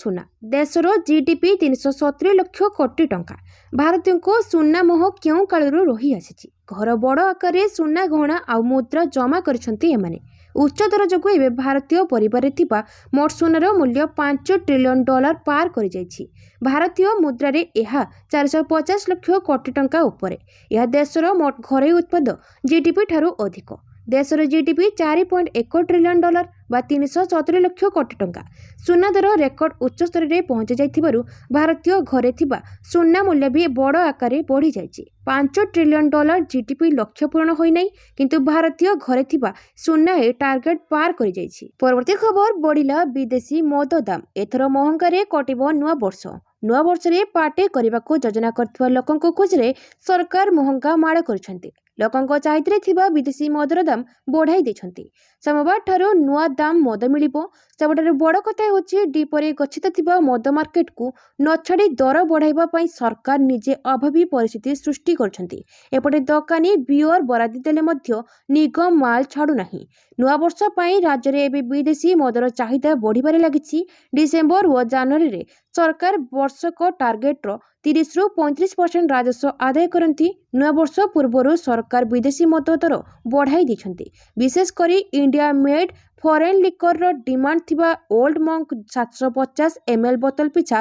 ସୁନା। ଦେଶର ଜିଡିପି 370 ଲକ୍ଷ କୋଟି ଟଙ୍କା। ଭାରତୀୟଙ୍କ ସୁନା ମୋହ କେଉଁ କାଳରୁ ରହି ଆସିଛି। ଘର ବଡ଼ ଆକାରରେ ସୁନା ଗହଣା ଆଉ ମୁଦ୍ରା ଜମା କରିଛନ୍ତି ଏମାନେ। ଉଚ୍ଚ ଦର ଯୋଗୁଁ ଏବେ ଭାରତୀୟ ପରିବାରରେ ଥିବା ମୋଟ ସୁନାର ମୂଲ୍ୟ $5 ଟ୍ରିଲିୟନ ପାର କରିଯାଇଛି। ଭାରତୀୟ ମୁଦ୍ରାରେ ଏହା 450 ଲକ୍ଷ କୋଟି ଟଙ୍କା ଉପରେ। ଏହା ଦେଶର ମୋଟ ଘରୋଇ ଉତ୍ପାଦ ଜିଡିପି ଠାରୁ ଅଧିକ। ଦେଶର ଜିଡିପି $4.1 ଟ୍ରିଲିୟନ ବା 317 ଲକ୍ଷ କୋଟି ଟଙ୍କା। ସୁନା ଦର ରେକର୍ଡ ଉଚ୍ଚସ୍ତରରେ ପହଞ୍ଚି ଯାଇଥିବାରୁ ଭାରତୀୟ ଘରେ ଥିବା ସୁନା ମୂଲ୍ୟ ବି ବଡ଼ ଆକାରରେ ବଢ଼ିଯାଇଛି। $5 ଟ୍ରିଲିୟନ ଜିଡିପି ଲକ୍ଷ୍ୟ ପୂରଣ ହୋଇନାହିଁ, କିନ୍ତୁ ଭାରତୀୟ ଘରେ ଥିବା ସୁନା ଏ ଟାର୍ଗେଟ ପାର କରିଯାଇଛି। ପରବର୍ତ୍ତୀ ଖବର, ବଢ଼ିଲା ବିଦେଶୀ ମଦ ଦାମ। ଏଥର ମହଙ୍ଗାରେ କଟିବ ନୂଆ ବର୍ଷ। ନୂଆ ବର୍ଷରେ ପାର୍ଟି କରିବାକୁ ଯୋଜନା କରିଥିବା ଲୋକଙ୍କ ଖୋଜରେ ସରକାର ମହଙ୍ଗା ମାଡ଼ କରିଛନ୍ତି। ଲୋକଙ୍କ ଚାହିଦାରେ ଥିବା ବିଦେଶୀ ମଦର ଦାମ ବଢ଼ାଇ ଦେଇଛନ୍ତି। ସୋମବାର ଠାରୁ ନୂଆ ଦାମ ମଦ ମିଳିବ। ସବୁଠାରୁ ବଡ଼ କଥା ହେଉଛି ଡିପରେ ଗଚ୍ଛିତ ଥିବା ମଦ ମାର୍କେଟକୁ ନଛାଡ଼ି ଦର ବଢ଼ାଇବା ପାଇଁ ସରକାର ନିଜେ ଅଭାବୀ ପରିସ୍ଥିତି ସୃଷ୍ଟି କରିଛନ୍ତି। ଏପଟେ ଦୋକାନୀ ବିୟର ବରାଦ ଦେଲେ ମଧ୍ୟ ନିଗମ ମାଲ ଛାଡ଼ୁନାହିଁ। ନୂଆବର୍ଷ ପାଇଁ ରାଜ୍ୟରେ ଏବେ ବିଦେଶୀ ମଦର ଚାହିଦା ବଢ଼ିବାରେ ଲାଗିଛି। ଡିସେମ୍ବର ଓ ଜାନୁଆରୀରେ ସରକାର ବର୍ଷକ ଟାର୍ଗେଟର 30ରୁ 35% ରାଜସ୍ୱ ଆଦାୟ କରନ୍ତି। ନୂଆବର୍ଷ ପୂର୍ବରୁ ସରକାର ବିଦେଶୀ ମଦ ଦର ବଢ଼ାଇ ଦେଇଛନ୍ତି। ବିଶେଷ କରି ଇଣ୍ଡିଆ ମେଡ୍ ଫରେନ୍ ଲିକରର ଡିମାଣ୍ଡ ଥିବା ଓଲ୍ଡ ମଙ୍କ 750 ml ବୋତଲ ପିଛା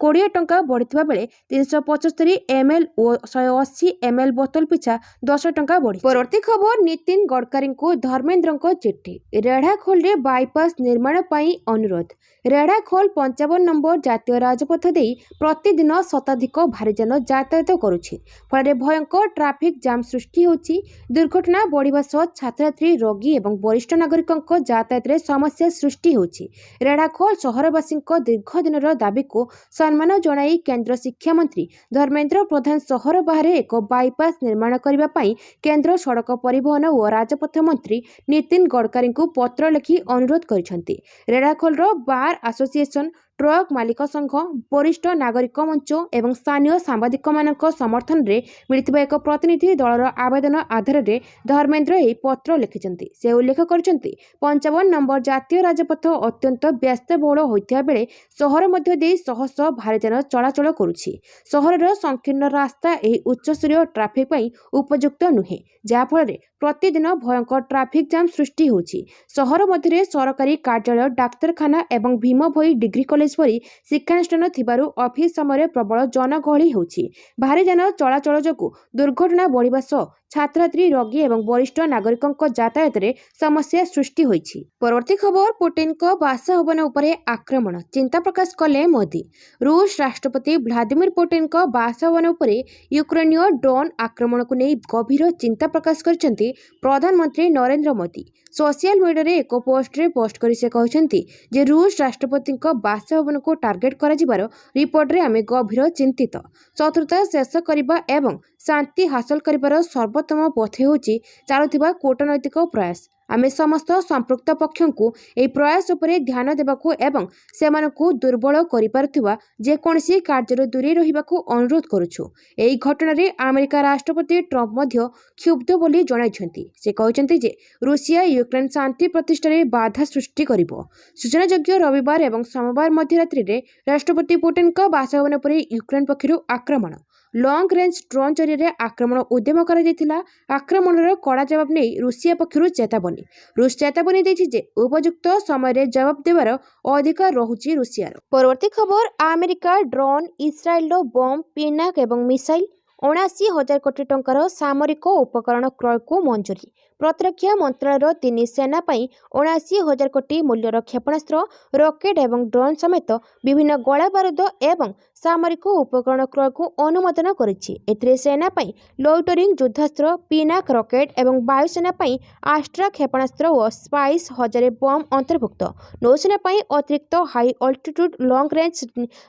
20 ଟଙ୍କା ବଢ଼ିଥିବା ବେଳେ 375 ml ଓ 180 ml ବୋତଲ ପିଛା 10 ଟଙ୍କା ବଢ଼ିଛି। ପରବର୍ତ୍ତୀ ଖବର, ନୀତିନ ଗଡ଼କରୀଙ୍କୁ ଧର୍ମେନ୍ଦ୍ରଙ୍କ ଚିଠି। ରେଢ଼ାଖୋଲରେ ବାଇପାସ୍ ନିର୍ମାଣ ପାଇଁ ଅନୁରୋଧ। ରେଢ଼ାଖୋଲ 55 ନମ୍ବର ଜାତୀୟ ରାଜପଥ ଦେଇ ପ୍ରତିଦିନ ଶତାଧିକ ଭାରୀଯାନ ଯାତାୟାତ କରୁଛି। ଫଳରେ ଭୟଙ୍କର ଟ୍ରାଫିକ୍ ଜାମ୍ ସୃଷ୍ଟି ହେଉଛି। ଦୁର୍ଘଟଣା ବଢ଼ିବା ସହ ଛାତ୍ରଛାତ୍ରୀ, ରୋଗୀ ଏବଂ ବରିଷ୍ଠ ନାଗରିକଙ୍କ ଯାତାୟାତରେ ସମସ୍ୟା ସୃଷ୍ଟି ହେଉଛି। ରେଢ଼ାଖୋଲ ସହରବାସୀଙ୍କ ଦୀର୍ଘଦିନର ଦାବିକୁ ସମ୍ମାନ ଜଣାଇ କେନ୍ଦ୍ର ଶିକ୍ଷାମନ୍ତ୍ରୀ ଧର୍ମେନ୍ଦ୍ର ପ୍ରଧାନ ସହର ବାହାରେ ଏକ ବାଇପାସ୍ ନିର୍ମାଣ କରିବା ପାଇଁ କେନ୍ଦ୍ର ସଡ଼କ ପରିବହନ ଓ ରାଜପଥ ମନ୍ତ୍ରୀ ନୀତିନ ଗଡ଼କରୀଙ୍କୁ ପତ୍ର ଲେଖି ଅନୁରୋଧ କରିଛନ୍ତି। ରେଢ଼ାଖୋଲର ବାର୍ ଆସୋସିଏସନ୍, ଟ୍ରକ୍ ମାଲିକ ସଂଘ, ବରିଷ୍ଠ ନାଗରିକ ମଞ୍ଚ ଏବଂ ସ୍ଥାନୀୟ ସାମ୍ବାଦିକମାନଙ୍କ ସମର୍ଥନରେ ମିଳିଥିବା ଏକ ପ୍ରତିନିଧି ଦଳର ଆବେଦନ ଆଧାରରେ ଧର୍ମେନ୍ଦ୍ର ଏହି ପତ୍ର ଲେଖିଛନ୍ତି। ସେ ଉଲ୍ଲେଖ କରିଛନ୍ତି, 55 ନମ୍ବର ଜାତୀୟ ରାଜପଥ ଅତ୍ୟନ୍ତ ବ୍ୟସ୍ତବହୁଳ ହୋଇଥିବା ବେଳେ ସହର ମଧ୍ୟ ଦେଇ ଶହ ଶହ ଭାରୀଯାନ ଚଳାଚଳ କରୁଛି। ସହରର ସଂକୀର୍ଣ୍ଣ ରାସ୍ତା ଏହି ଉଚ୍ଚସ୍ତରୀୟ ଟ୍ରାଫିକ୍ ପାଇଁ ଉପଯୁକ୍ତ ନୁହେଁ, ଯାହାଫଳରେ ପ୍ରତିଦିନ ଭୟଙ୍କର ଟ୍ରାଫିକ୍ ଜାମ୍ ସୃଷ୍ଟି ହେଉଛି। ସହର ମଧ୍ୟରେ ସରକାରୀ କାର୍ଯ୍ୟାଳୟ, ଡାକ୍ତରଖାନା ଏବଂ ଭୀମ ଭୋଇ ଡିଗ୍ରୀ କଲେଜ ପରି ଶିକ୍ଷାନୁଷ୍ଠାନ ଥିବାରୁ ଅଫିସ୍ ସମୟରେ ପ୍ରବଳ ଜନଗହଳି ହେଉଛି। ଭାରୀ ଯାନ ଚଳାଚଳ ଯୋଗୁଁ ଦୁର୍ଘଟଣା ବଢ଼ିବା ସହ ଛାତ୍ରଛାତ୍ରୀ, ରୋଗୀ ଏବଂ ବରିଷ୍ଠ ନାଗରିକଙ୍କ ଯାତାୟାତରେ ସମସ୍ୟା ସୃଷ୍ଟି ହୋଇଛି। ପରବର୍ତ୍ତୀ ଖବର, ପୁଟିନଙ୍କ ବାସଭବନ ଉପରେ ଆକ୍ରମଣ, ଚିନ୍ତା ପ୍ରକାଶ କଲେ ମୋଦି। ରୁଷ ରାଷ୍ଟ୍ରପତି ଭ୍ଲାଦିମିର ପୁଟିନଙ୍କ ବାସଭବନ ଉପରେ ୟୁକ୍ରେନୀୟ ଡ୍ରୋନ୍ ଆକ୍ରମଣକୁ ନେଇ ଗଭୀର ଚିନ୍ତା ପ୍ରକାଶ କରିଛନ୍ତି ପ୍ରଧାନମନ୍ତ୍ରୀ ନରେନ୍ଦ୍ର ମୋଦି। ସୋସିଆଲ ମିଡ଼ିଆରେ ଏକ ପୋଷ୍ଟ କରି ସେ କହିଛନ୍ତି ଯେ ରୁଷ ରାଷ୍ଟ୍ରପତିଙ୍କ ବାସଭବନକୁ ଟାର୍ଗେଟ କରାଯିବାର ରିପୋର୍ଟରେ ଆମେ ଗଭୀର ଚିନ୍ତିତ। ଶତ୍ରୁତା ଶେଷ କରିବା ଏବଂ ଶାନ୍ତି ହାସଲ କରିବାର ସର୍ବୋତ୍ତମ ପଥ ହେଉଛି ଚାଲୁଥିବା କୂଟନୈତିକ ପ୍ରୟାସ। ଆମେ ସମସ୍ତ ସମ୍ପୃକ୍ତ ପକ୍ଷଙ୍କୁ ଏହି ପ୍ରୟାସ ଉପରେ ଧ୍ୟାନ ଦେବାକୁ ଏବଂ ସେମାନଙ୍କୁ ଦୁର୍ବଳ କରିପାରୁଥିବା ଯେକୌଣସି କାର୍ଯ୍ୟରୁ ଦୂରେଇ ରହିବାକୁ ଅନୁରୋଧ କରୁଛୁ। ଏହି ଘଟଣାରେ ଆମେରିକା ରାଷ୍ଟ୍ରପତି ଟ୍ରମ୍ପ ମଧ୍ୟ କ୍ଷୁବ୍ଧ ବୋଲି ଜଣାଇଛନ୍ତି। ସେ କହିଛନ୍ତି ଯେ ରୁଷିଆ ୟୁକ୍ରେନ ଶାନ୍ତି ପ୍ରତିଷ୍ଠାରେ ବାଧା ସୃଷ୍ଟି କରିବ। ସୂଚନାଯୋଗ୍ୟ, ରବିବାର ଏବଂ ସୋମବାର ମଧ୍ୟରାତ୍ରିରେ ରାଷ୍ଟ୍ରପତି ପୁଟିନଙ୍କ ବାସଭବନ ଉପରେ ୟୁକ୍ରେନ ପକ୍ଷରୁ ଆକ୍ରମଣ, ଲଙ୍ଗ୍ ରେଞ୍ଜ ଡ୍ରୋନ୍ ଜରିଆରେ ଆକ୍ରମଣ ଉଦ୍ୟମ କରାଯାଇଥିଲା। ଆକ୍ରମଣର କଡ଼ା ଜବାବ ନେଇ ରୁଷିଆ ପକ୍ଷରୁ ଚେତାବନୀ। ରୁଷ ଚେତାବନୀ ଦେଇଛି ଯେ ଉପଯୁକ୍ତ ସମୟରେ ଜବାବ ଦେବାର ଅଧିକାର ରହୁଛି ରୁଷିଆର। ପରବର୍ତ୍ତୀ ଖବର, ଆମେରିକା ଡ୍ରୋନ୍, ଇସ୍ରାଏଲର ବମ୍, ପିନାକ ଏବଂ ମିସାଇଲ୍, 79,000 କୋଟି ଟଙ୍କାର ସାମରିକ ଉପକରଣ କ୍ରୟକୁ ମଞ୍ଜୁରୀ। ପ୍ରତିରକ୍ଷା ମନ୍ତ୍ରଣାଳୟର 3 ସେନା ପାଇଁ 79,000 କୋଟି ମୂଲ୍ୟର କ୍ଷେପଣାସ୍ତ୍ର, ରକେଟ୍ ଏବଂ ଡ୍ରୋନ୍ ସମେତ ବିଭିନ୍ନ ଗୋଳାବାରୁଦ ଏବଂ ସାମରିକ ଉପକରଣ କ୍ରୟକୁ ଅନୁମୋଦନ କରିଛି। ଏଥିରେ ସେନା ପାଇଁ ଲୋଇଟରିଂ ଯୁଦ୍ଧାସ୍ତ୍ର, ପିନାକ ରକେଟ୍ ଏବଂ ବାୟୁସେନା ପାଇଁ ଆଷ୍ଟ୍ରା କ୍ଷେପଣାସ୍ତ୍ର ଓ ସ୍ପାଇସ୍ 1000 ବମ୍ ଅନ୍ତର୍ଭୁକ୍ତ। ନୌସେନା ପାଇଁ ଅତିରିକ୍ତ high altitude long range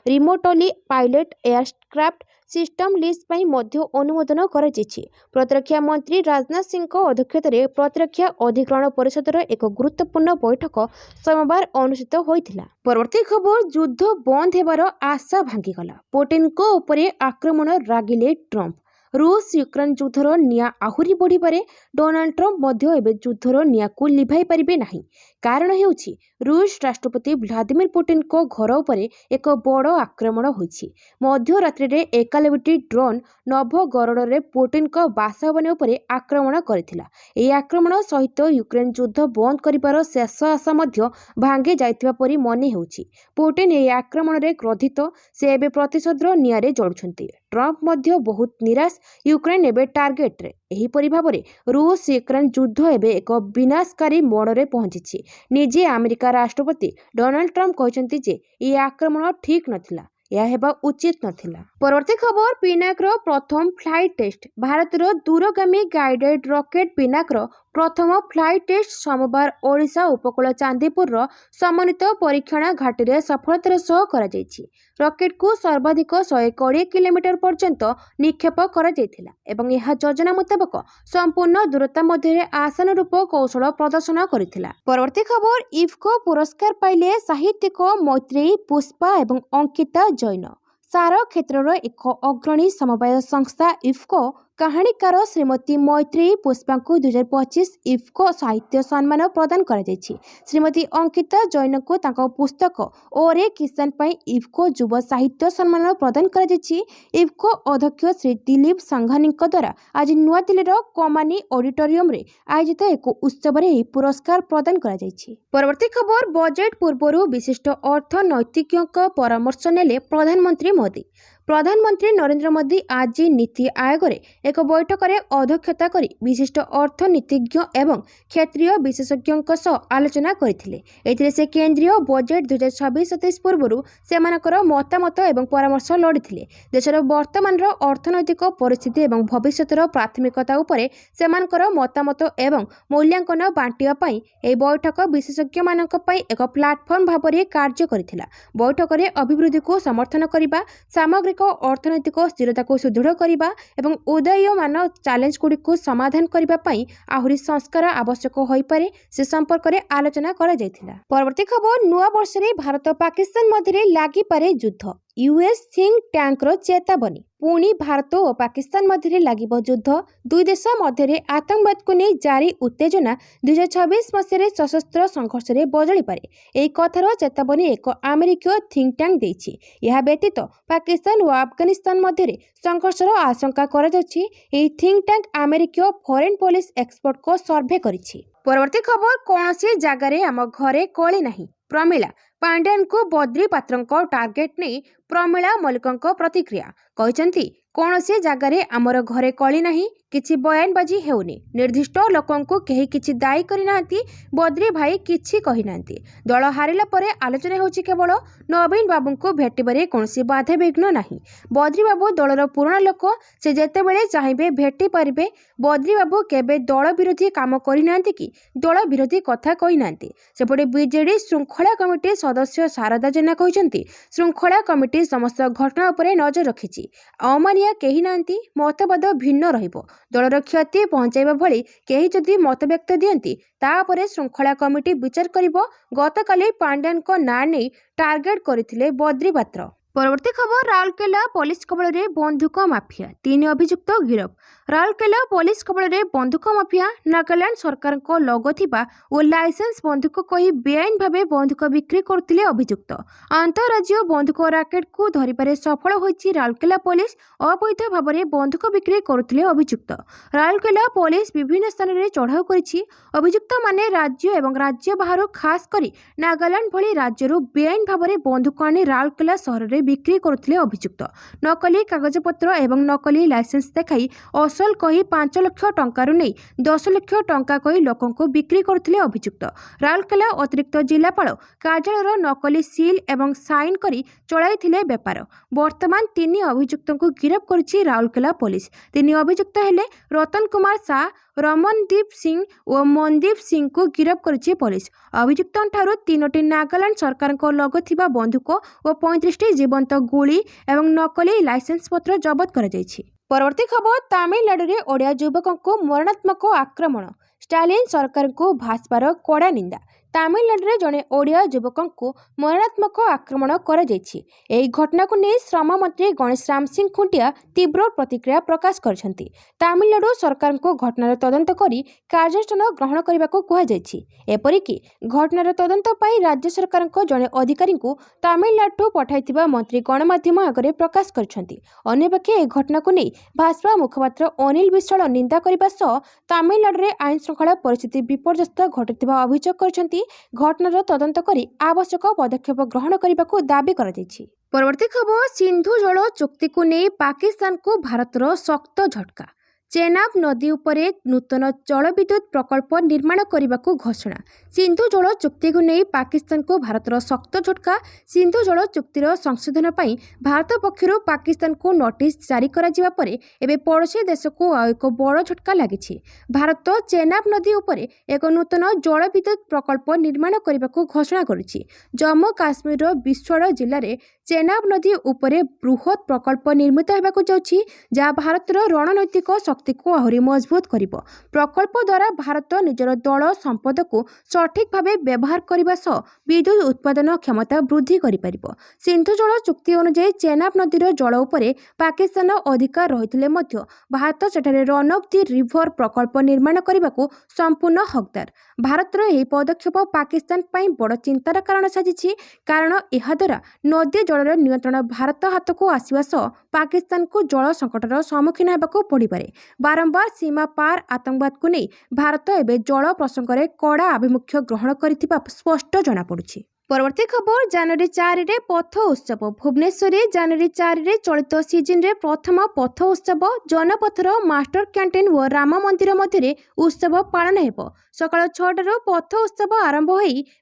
remotely pilot aircraft system lease ପାଇଁ ମଧ୍ୟ ଅନୁମୋଦନ କରାଯାଇଛି। ପ୍ରତିରକ୍ଷା ମନ୍ତ୍ରୀ ରାଜନାଥ ସିଂଙ୍କ ଅଧ୍ୟକ୍ଷତାରେ ପ୍ରତିରକ୍ଷା ଅଧିଗ୍ରହଣ ପରିଷଦର ଏକ ଗୁରୁତ୍ୱପୂର୍ଣ୍ଣ ବୈଠକ ସୋମବାର ଅନୁଷ୍ଠିତ ହୋଇଥିଲା। ପରବର୍ତ୍ତୀ ଖବର, ଯୁଦ୍ଧ ବନ୍ଦ ହେବାର ଆଶା ଭାଙ୍ଗିଗଲା, ପୁଟିନଙ୍କ ଉପରେ ଆକ୍ରମଣ, ରାଗିଲେ ଟ୍ରମ୍ପ। ରୁଷ ୟୁକ୍ରେନ ଯୁଦ୍ଧର ନିଆଁ ଆହୁରି ବଢ଼ିବାରେ ଡୋନାଲ୍ଡ ଟ୍ରମ୍ପ ମଧ୍ୟ ଏବେ ଯୁଦ୍ଧର ନିଆଁକୁ ଲିଭାଇ ପାରିବେ ନାହିଁ। କାରଣ ହେଉଛି ରୁଷ ରାଷ୍ଟ୍ରପତି ଭ୍ଲାଦିମିର ପୁଟିନଙ୍କ ଘର ଉପରେ ଏକ ବଡ଼ ଆକ୍ରମଣ ହୋଇଛି। ମଧ୍ୟରାତ୍ରିରେ ଏକାଲବଟି ଡ୍ରୋନ୍ ନଭଗୋରୋଡ଼ରେ ପୁଟିନଙ୍କ ବାସଭବନ ଉପରେ ଆକ୍ରମଣ କରିଥିଲା। ଏହି ଆକ୍ରମଣ ସହିତ ୟୁକ୍ରେନ ଯୁଦ୍ଧ ବନ୍ଦ କରିବାର ଶେଷ ଆଶା ମଧ୍ୟ ଭାଙ୍ଗି ଯାଇଥିବା ପରି ମନେ ହେଉଛି। ପୁଟିନ ଏହି ଆକ୍ରମଣରେ କ୍ରୋଧିତ, ସେ ଏବେ ପ୍ରତିଶୋଧର ନିଆଁରେ ଜଳୁଛନ୍ତି। ଟ୍ରମ୍ପ ମଧ୍ୟ ବହୁତ ନିରାଶ, ୟୁକ୍ରେନ ଏବେ ଟାର୍ଗେଟରେ। ଏହିପରି ଭାବରେ ରୁଷ ୟୁକ୍ରେନ ଯୁଦ୍ଧ ଏବେ ଏକ ବିନାଶକାରୀ ମୋଡ଼ରେ ପହଞ୍ଚିଛି। ନିଜେ ଆମେରିକା ରାଷ୍ଟ୍ରପତି ଡୋନାଲ୍ଡ ଟ୍ରମ୍ପ କହିଛନ୍ତି ଯେ ଏହି ଆକ୍ରମଣ ଠିକ୍ ନଥିଲା, ଏହା ହେବା ଉଚିତ ନଥିଲା। ପରବର୍ତ୍ତୀ ଖବର, ପିନାକର ପ୍ରଥମ ଫ୍ଲାଇଟ୍ ଟେଷ୍ଟ। ଭାରତର ଦୂରଗାମୀ ଗାଇଡେଡ୍ ରକେଟ୍ ପିନାକର ପ୍ରଥମ ଫ୍ଲାଇଟ୍ ଟେଷ୍ଟ ସୋମବାର ଓଡ଼ିଶା ଉପକୂଳ ଚାନ୍ଦିପୁରର ସମନ୍ୱିତ ପରୀକ୍ଷଣ ଘାଟିରେ ସଫଳତାର ସହ କରାଯାଇଛି। ରକେଟ୍କୁ ସର୍ବାଧିକ 120 କିଲୋମିଟର ପର୍ଯ୍ୟନ୍ତ ନିକ୍ଷେପ କରାଯାଇଥିଲା ଏବଂ ଏହା ଯୋଜନା ମୁତାବକ ସମ୍ପୂର୍ଣ୍ଣ ଦୂରତା ମଧ୍ୟରେ ଆଶାନୁରୂପ କୌଶଳ ପ୍ରଦର୍ଶନ କରିଥିଲା। ପରବର୍ତ୍ତୀ ଖବର, ଇଫ୍କୋ ପୁରସ୍କାର ପାଇଲେ ସାହିତ୍ୟିକ ମୈତ୍ରେୟୀ ପୁଷ୍ପା ଏବଂ ଅଙ୍କିତା ଜୈନ। ସାର କ୍ଷେତ୍ରର ଏକ ଅଗ୍ରଣୀ ସମବାୟ ସଂସ୍ଥା ଇଫ୍କୋ କାହାଣୀକାର ଶ୍ରୀମତୀ ମୈତ୍ରେୟୀ ପୁଷ୍ପାଙ୍କୁ 2025 ଇଫ୍କୋ ସାହିତ୍ୟ ସମ୍ମାନ ପ୍ରଦାନ କରାଯାଇଛି। ଶ୍ରୀମତୀ ଅଙ୍କିତା ଜୈନଙ୍କୁ ତାଙ୍କ ପୁସ୍ତକ ଓରେ କିଷାନ ପାଇଁ ଇଫ୍କୋ ଯୁବ ସାହିତ୍ୟ ସମ୍ମାନ ପ୍ରଦାନ କରାଯାଇଛି। ଇଫ୍କୋ ଅଧ୍ୟକ୍ଷ ଶ୍ରୀ ଦିଲ୍ଲୀପ ସାଙ୍ଘାନିଙ୍କ ଦ୍ୱାରା ଆଜି ନୂଆଦିଲ୍ଲୀର କମାନି ଅଡିଟୋରିୟମରେ ଆୟୋଜିତ ଏକ ଉତ୍ସବରେ ଏହି ପୁରସ୍କାର ପ୍ରଦାନ କରାଯାଇଛି। ପରବର୍ତ୍ତୀ ଖବର, ବଜେଟ୍ ପୂର୍ବରୁ ବିଶିଷ୍ଟ ଅର୍ଥନୈତିଜ୍ଞଙ୍କ ପରାମର୍ଶ ନେଲେ ପ୍ରଧାନମନ୍ତ୍ରୀ ମୋଦି। प्रधानमंत्री नरेंद्र मोदी आज नीति आयोग एक बैठक में अध्यक्षता कर विशिष्ट अर्थनीतिज्ञ एवं क्षेत्रीय विशेषज्ञों सह आलोचना करते से केंद्रीय बजेट 2026-27 पूर्व से मतामत और परामर्श लड़ी देशर वर्तमान अर्थनैतिक परिस्थिति और भविष्यर प्राथमिकता उपरे सेमानकर मतामत और मूल्यांकन बांटिया यह बैठक विशेषज्ञ मानक एक प्लाटफर्म भाव में कार्य करथिला। बैठक में अभिवृद्धि को समर्थन करने सामग्रिक अर्थनैतिक स्थिरता को सुदृढ़ करने और उदयमान चैलेंज गुड़ी समाधान करने आहुरी संस्कार आवश्यक हो पारे से संपर्क में आलोचना करा जायथिला। परवर्ती खबर नुआ वर्ष में भारत पाकिस्तान मध्य लागी पारे युद्ध यूएस थिंक टैंकर चेतावनी पुणी भारत और पाकिस्तान मध्य लागिब युद्ध दुई देश मध्य आतंकवाद को नहीं जारी उत्तेजना 2026 मसीह सशस्त्र संघर्ष में बदली पारे यह कथार चेतावनी एक अमेरिकीय थिंक टैंक देछि। यह व्यतीत पाकिस्तान और अफगानिस्तान मध्य संघर्षर आशंका करा जाछि। यह थिंक टैंक अमेरिकीय फॉरेन पॉलिसी एक्सपर्ट को सर्वे करिछि। परवर्ती खबर कौन सी जगार आम घरे कली नहीं प्रमिला पांड्यान को बद्री पात्र टार्गेट नहीं प्रमिला मल्लिक प्रतिक्रिया कहते कौन सी जगार आमर घरे कली नहीं किछि बयानबाजी हेउनी निर्दिष्ट लोकों को कहीं किछि दायी करना बद्री भाई किछि कही नांती दल हारिला परे आलोचना होछि केवल नवीन बाबू को भेटिबारे कौनसी बाधा विघ्न नहीं। बद्री बाबू दलर पुराना लोक से जेतेबेले चाहिए भेटी पारिबे। बद्री बाबू केबे दल विरोधी काम करिनांती कि दल विरोधी कथा कही नांती। सेपटे बीजेडी श्रृंखला कमिटी सदस्य शारदा जेना कहते श्रृंखला कमिटी समस्त घटना उपरे नजर रखिछि। अमानिया केही नांती मतवाद भिन्न रहिबो दलर क्षति पहुंचाइबा भली केही जदि मत व्यक्त दियंती तापरे श्रृंखला कमिटी विचार करिबो। गतकाली पांड्यान को ना नहीं टार्गेट करथिले बद्री पात्र। परवर्ती खबर राउरकेला पुलिस कबल में बंधुक माफिया 3 अभियुक्त गिरफ। राउरकेला पुलिस कबल में बंधुक माफिया नागालैंड सरकार को लोगो थिबा और लाइसेंस बंधुक कही बेआईन भावे बंधुक बिक्री करथिले अभियुक्त। अंतरराज्य बंधुक राकेट को धरिबारे सफल होईछि राउरकेला पुलिस। अवैध भाव में बंधुक बिक्री करथिले अभियुक्त। राउरकेला पुलिस विभिन्न स्थान में चढ़ाऊ करिछि। अभियुक्त माने राज्य एवं राज्य बाहर खास करी नागालैंड भली राज्यरू बेआईन भाव में बंधुक आनी राउरकेला सहर में बिक्री करथिले अभियुक्त। नकली कागजपत्र एवं नकली लाइसेंस देखाई असल कही 5 लाख टंकारु नहीं 10 लाख टंका कही लोकों को बिक्री करथिले अभियुक्त। राउरकेला अतिरिक्त जिलापाल कार्यालय नकली सील एवं साइन करी चलाइथिले बेपार। वर्तमान 3 अभियुक्त को गिरफ करिछि राउरकेला पुलिस। 3 अभियुक्त हेले रतन कुमार शाह, रमनदीप सिंह और मनदीप सिंह को गिरफ करिछि पुलिस। अभियुक्तों ठारू 3टी नागालैंड सरकार को लोगो थिबा बंधुक और 35टी जीवंत गुली एवं नकली लाइसेंस पत्र जबत करा जायछि। परवर्ती खबर तमिलनाडु रे ओडिया युवकों को मरणात्मक आक्रमण स्टालिन सरकार को भाजपार कड़ा निंदा। तमिलनाडु में जड़े ओडिया युवकों को मरणात्मक आक्रमण कर घटना को नहीं श्रम मंत्री गणेश राम सिंह खुंटिया तीव्र प्रतिक्रिया प्रकाश करछंती। तमिलनाडु सरकार को घटनार तदंत करी कार्यानुष्ठान ग्रहण करने को कहुଯାଇଛି। एपरिकी घटनार तदंत पाई राज्य सरकार को जड़े अधिकारी को तमिलनाडु पठाइथिबा मंत्री गणमाध्यम आगे प्रकाश करछंती। अन्यपक्षे यह घटना को नहीं भाजपा मुखपात्र अनिल विश्वाल निंदा करने सह तमिलनाडु में आईन श्रृंखला परिस्थिति विपर्यस्त घटुवा अभियोग करछंती। घटनार तदंत करी आवश्यक पदक्षेप ग्रहण करने को दाबी कराଯାଇଛି। परवर्ती खबर सिंधु जल चुक्ति को नहीं पाकिस्तान को भारतर शक्त झटका। चेनाब नदी उपरे नूतन जलविद्युत प्रकल्प निर्माण करने को घोषणा। सिंधु जल चुक्ति को नहीं पाकिस्तान को भारतर शक्त झटका। सिंधु जल चुक्तिर संशोधन पर भारत पक्षर पाकिस्तान को नोटिस जारी करा जिबा परे एबे पड़ोसी देश को एक बड़ झटका लगी। भारत चेनाब नदी उपरे एक नूतन जलविद्युत प्रकल्प निर्माण करने को घोषणा करुछि। जम्मू काश्मीर बिस्वाड़ जिले में चेनाब नदी उपरे बृहत प्रकल्प निर्मित होगाकू जाउछि जहाँ भारतर रणनैतिक शक्ति को आहरी मजबूत करिबो। प्रकल्प द्वारा भारत निजर दल संपद को सठिक भावे व्यवहार करने सह विद्युत उत्पादन क्षमता वृद्धि करिपारिबो। सिंधु जल चुक्ति अनुसार चेनाब नदीर जल उपरे पाकिस्तान अधिकार रहिथिले मध्य भारत सेठारे रन ऑफ द रिवर प्रकल्प निर्माण करने को संपूर्ण हकदार। भारतर यह पदक्षेप पाकिस्तान पई बड़ चिंतार कारण साजिछि, कारण यह द्वारा नदी जलर नियंत्रण भारत हाथ को आसवा सह पाकिस्तान को जल संकटर सम्मुखीन होगाकू पड़िपारे। बारंबार सीमा पार आतंकवाद को नहीं भारत एवं जल प्रसंग में कड़ा आभिमुख्य ग्रहण करिथिबा स्पष्ट जनापड़ुछि। परवर्ती खबर जनवरी 4 रे पथ उत्सव भुवनेश्वर जनवरी 4 रे चलित सीजन रे प्रथम पथ उत्सव जनपथर मास्टर कैंटीन और राम मंदिर मध्य उत्सव पालन हेब सकाळ 6 पथ उत्सव आरंभ हो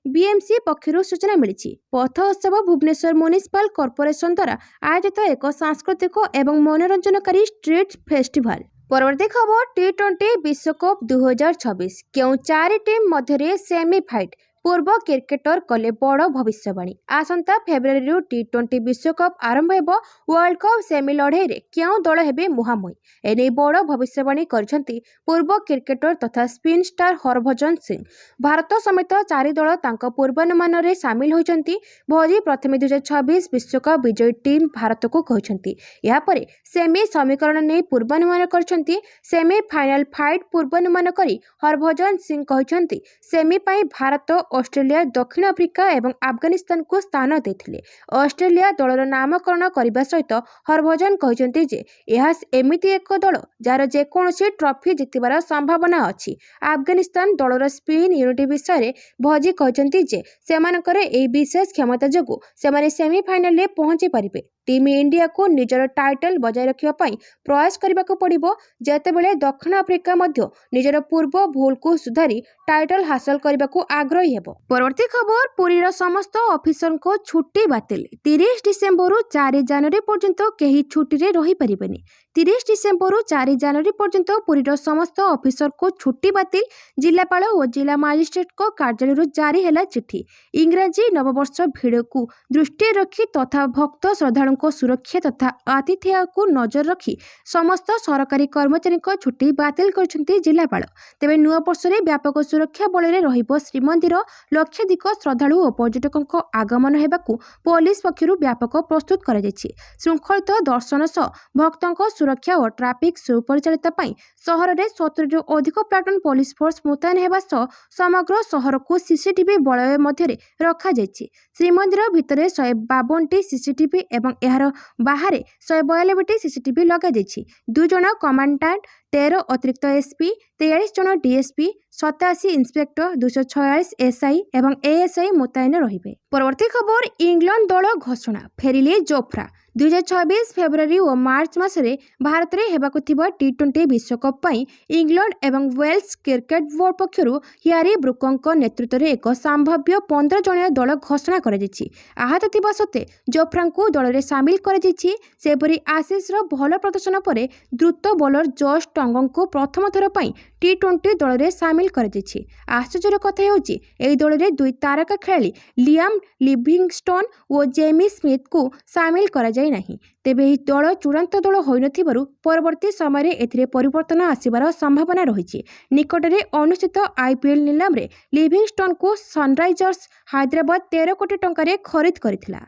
बीएमसी पक्षर सूचना मिली। पथ उत्सव भुवनेश्वर म्युनिसिपल कॉर्पोरेशन द्वारा आयोजित एक सांस्कृतिक एवं मनोरंजनकारी स्ट्रीट फेस्टिवल। परवर्ती खबर टी20 विश्वकप 2026 क्यों 4 टीम मध्य सेमिफाइट पूर्व क्रिकेटर कले बड़ भविष्यवाणी आसंता फेब्रुआरी टी20 विश्वकप आरंभ हो वर्ल्ड कप सेमी लड़ाई रे क्यों दल हेबे मुहांमुही एने बड़ भविष्यवाणी करछंती पूर्व क्रिकेटर तथा स्पिन स्टार हरभजन सिंह। भारत समेत 4 दल तांको पूर्वानुमान रे शामिल होइछंती। भोजी प्रथमे 2026 विश्वकप विजयी टीम भारत को कहछंती। या परे सेमी समीकरण ने पूर्वानुमान करछंती। सेमी फाइनल फाइट पूर्वानुमान करी हरभजन सिंह कहछंती सेमी पई भारत ऑस्ट्रेलिया दक्षिण अफ्रिका एवं अफगानिस्तान को स्थान देथिले। ऑस्ट्रेलिया दलर नामकरण करने सहित हरभजन कहते जे यह एमिति एक दल जार जेकोसी ट्रॉफी जितबार संभावना अच्छी। अफगानिस्तान दलर स्पिन यूनिट विषय भजी कहते जे सेमानकर एही विशेष क्षमता जोगु सेमाने सेमीफाइनल रे पहुंची पारिबे। टीम इंडिया को निजर टाइटल बजाय रखिबा पई प्रयास करबाको पड़िबो जेतेबेले दक्षिण अफ्रिका मध्य निजर पूर्व भूल को सुधारी टाइटल हासिल करबाको आग्रही हेबो। परवर्ती खबर पुरीर समस्त ऑफिसर को छुट्टी बातिल 30 डिसेंबर 4 जनवरी पर्यंत केही छुट्टी रे रही परिबेनी। 30 डिसेंबर 4 जनवरी पर्यंत पुरीर समस्त ऑफिसर को छुट्टी बातिल जिलापाल और जिला मजिस्ट्रेट को कार्यालय जारी हैला चिट्ठी। इंग्राजी नववर्ष भिड़ को दृष्टि रखी तथा भक्त श्रद्धालु सुरक्षा तथा आतिथ्य को नजर रखी समस्त सरकारी कर्मचारी छुट्टी बातिल करछंती जिलापाल। तेबे नुआ वर्ष रे व्यापक सुरक्षा बल रे रहिबो श्रीमंदिर लक्षाधिक श्रद्धालु और पर्यटकों आगमन हेबाकू पुलिस पक्षरु व्यापक प्रस्तुत करा जायछि। श्रृंखलित दर्शन सह भक्तों सुरक्षा और ट्राफिक सुपरिचालित पई शहर रे 70 रु अधिक प्लाटून पुलिस फोर्स मुतयन हेबा सह समग्र शहर को सीसीटीवी बलय मध्य रखा जायछि। श्रीमंदिर भितरे 152टी सीसीटीवी एवं एहार बाहर 192टी सीसीटीवी लगा जायछि। 2 जण कमांडेंट 13 अतिरिक्त एसपी 43 जन डीएसपी 87 इंस्पेक्टर 246 एसआई एवं एएसआई मुतयन रहिबे। परवर्ती खबर इंग्लैंड दल घोषणा फेरिले जोफ्रा 2026 फेब्रुआरी और मार्च मासरे भारत में हेबाकु थिबा टी20 विश्वकप पई इंग्लैंड एवं वेल्स क्रिकेट बोर्ड पक्षरु हियारी ब्रुकंक नेतृत्व में एक संभाव्य 15 जणिया दल घोषणा करा जायछि। आहत थिबा सत्ते जोफ्रांकु दल रे शामिल करा जायछि। सेपरि आशीष रो भल प्रदर्शन परे द्रुत बोलर जॉश टंगन को प्रथम थर पई टी20 दल रे शामिल करा जायछि। आश्चर्यर कथा हेउछि एही दल रे 2 तारका खेलाड़ी लियाम लिविंगस्टोन और जेमी स्मिथ को शामिल करा जाय नहीं। तेबे एही दल चूड़ांत दल होइनथिबारु परवर्ती समय एथिरे परिवर्तन आसिबार संभावना रहिछि। निकटरे अनुष्ठित आईपीएल नीलाम रे लिविंगस्टोन को सनराइजर्स हैदराबाद 13 कोटी टंका रे खरीद करथिला।